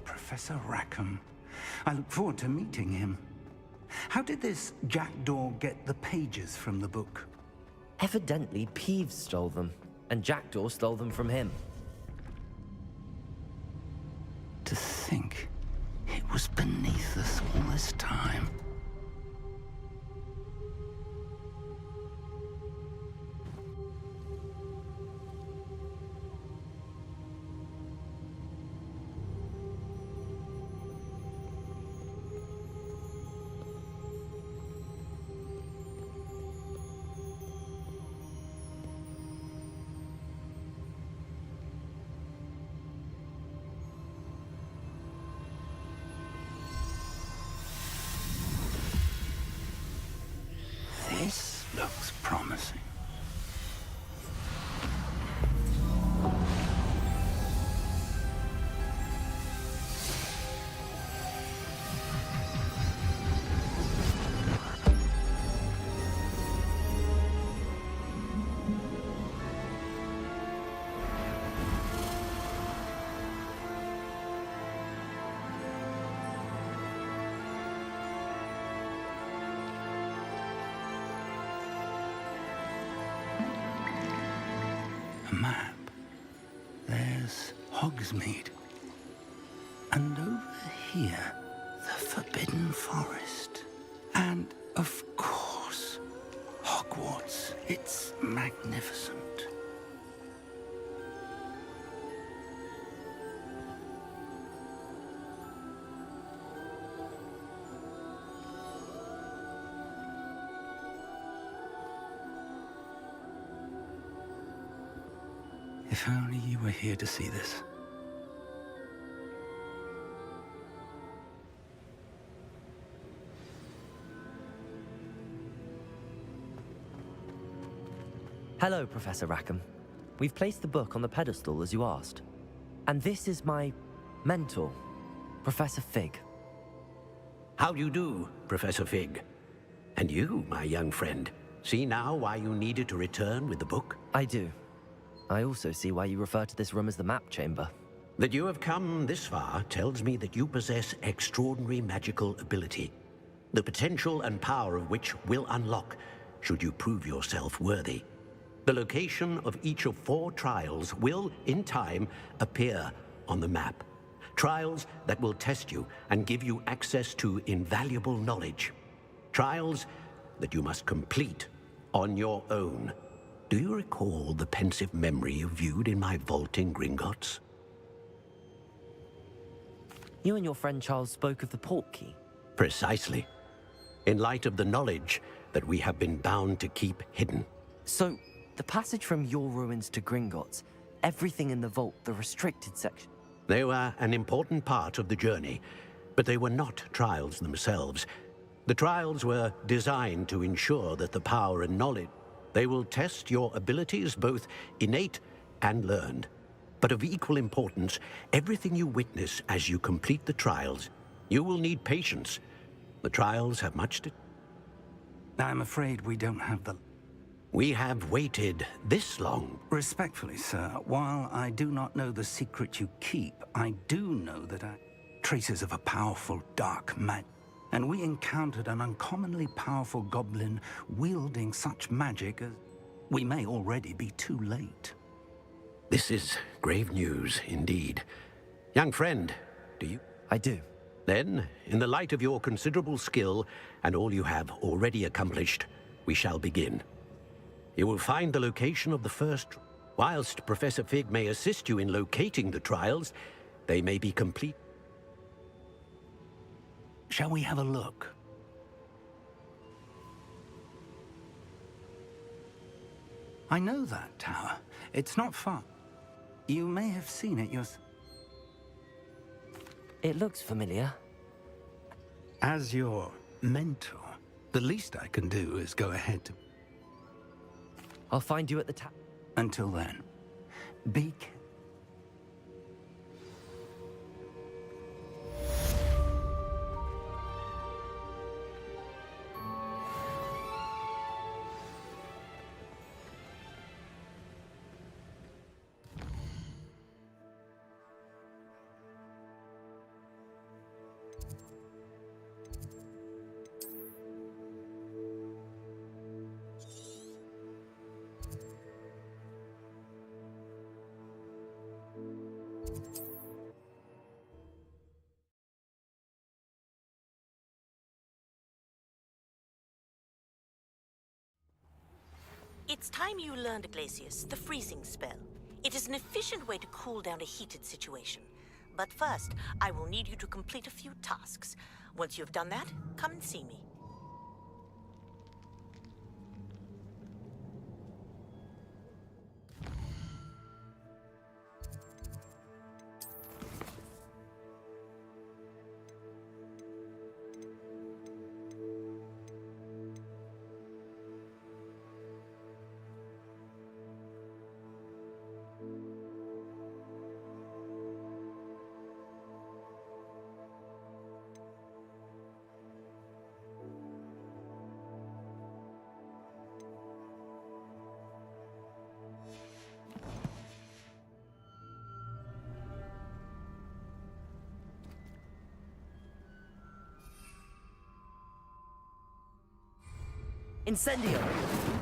Professor Rackham. I look forward to meeting him. How did this Jackdaw get the pages from the book? Evidently, Peeves stole them, and Jackdaw stole them from him. To think it was beneath us all this time. This looks promising. Map. There's Hogsmeade. And over here, the Forbidden Forest. And, of course, Hogwarts. It's magnificent. If only you were here to see this. Hello, Professor Rackham. We've placed the book on the pedestal as you asked. And this is my mentor, Professor Fig. How do you do, Professor Fig? And you, my young friend, see now why you needed to return with the book? I do. I also see why you refer to this room as the Map Chamber. That you have come this far tells me that you possess extraordinary magical ability, the potential and power of which will unlock should you prove yourself worthy. The location of each of 4 trials will, in time, appear on the map. Trials that will test you and give you access to invaluable knowledge. Trials that you must complete on your own. Do you recall the pensive memory you viewed in my vault in Gringotts? You and your friend Charles spoke of the portkey. Precisely. In light of the knowledge that we have been bound to keep hidden. So, the passage from your ruins to Gringotts, everything in the vault, the restricted section. They were an important part of the journey, but they were not trials themselves. The trials were designed to ensure that the power and knowledge. They will test your abilities, both innate and learned. But of equal importance, everything you witness as you complete the trials, you will need patience. The trials have much to... I'm afraid we don't have the... We have waited this long. Respectfully, sir, while I do not know the secret you keep, I do know that traces of a powerful dark magic. And we encountered an uncommonly powerful goblin wielding such magic as we may already be too late. This is grave news indeed. Young friend, do you? I do. Then, in the light of your considerable skill and all you have already accomplished, we shall begin. You will find the location of the first. Whilst Professor Fig may assist you in locating the trials, they may be complete. Shall we have a look? I know that tower. It's not far. You may have seen it yourself. It looks familiar. As your mentor, The least I can do is go ahead to... I'll find you at the tap. Until then, be careful. It's time you learned, Glacius, the freezing spell. It is an efficient way to cool down a heated situation. But first, I will need you to complete a few tasks. Once you have done that, come and see me. Incendio!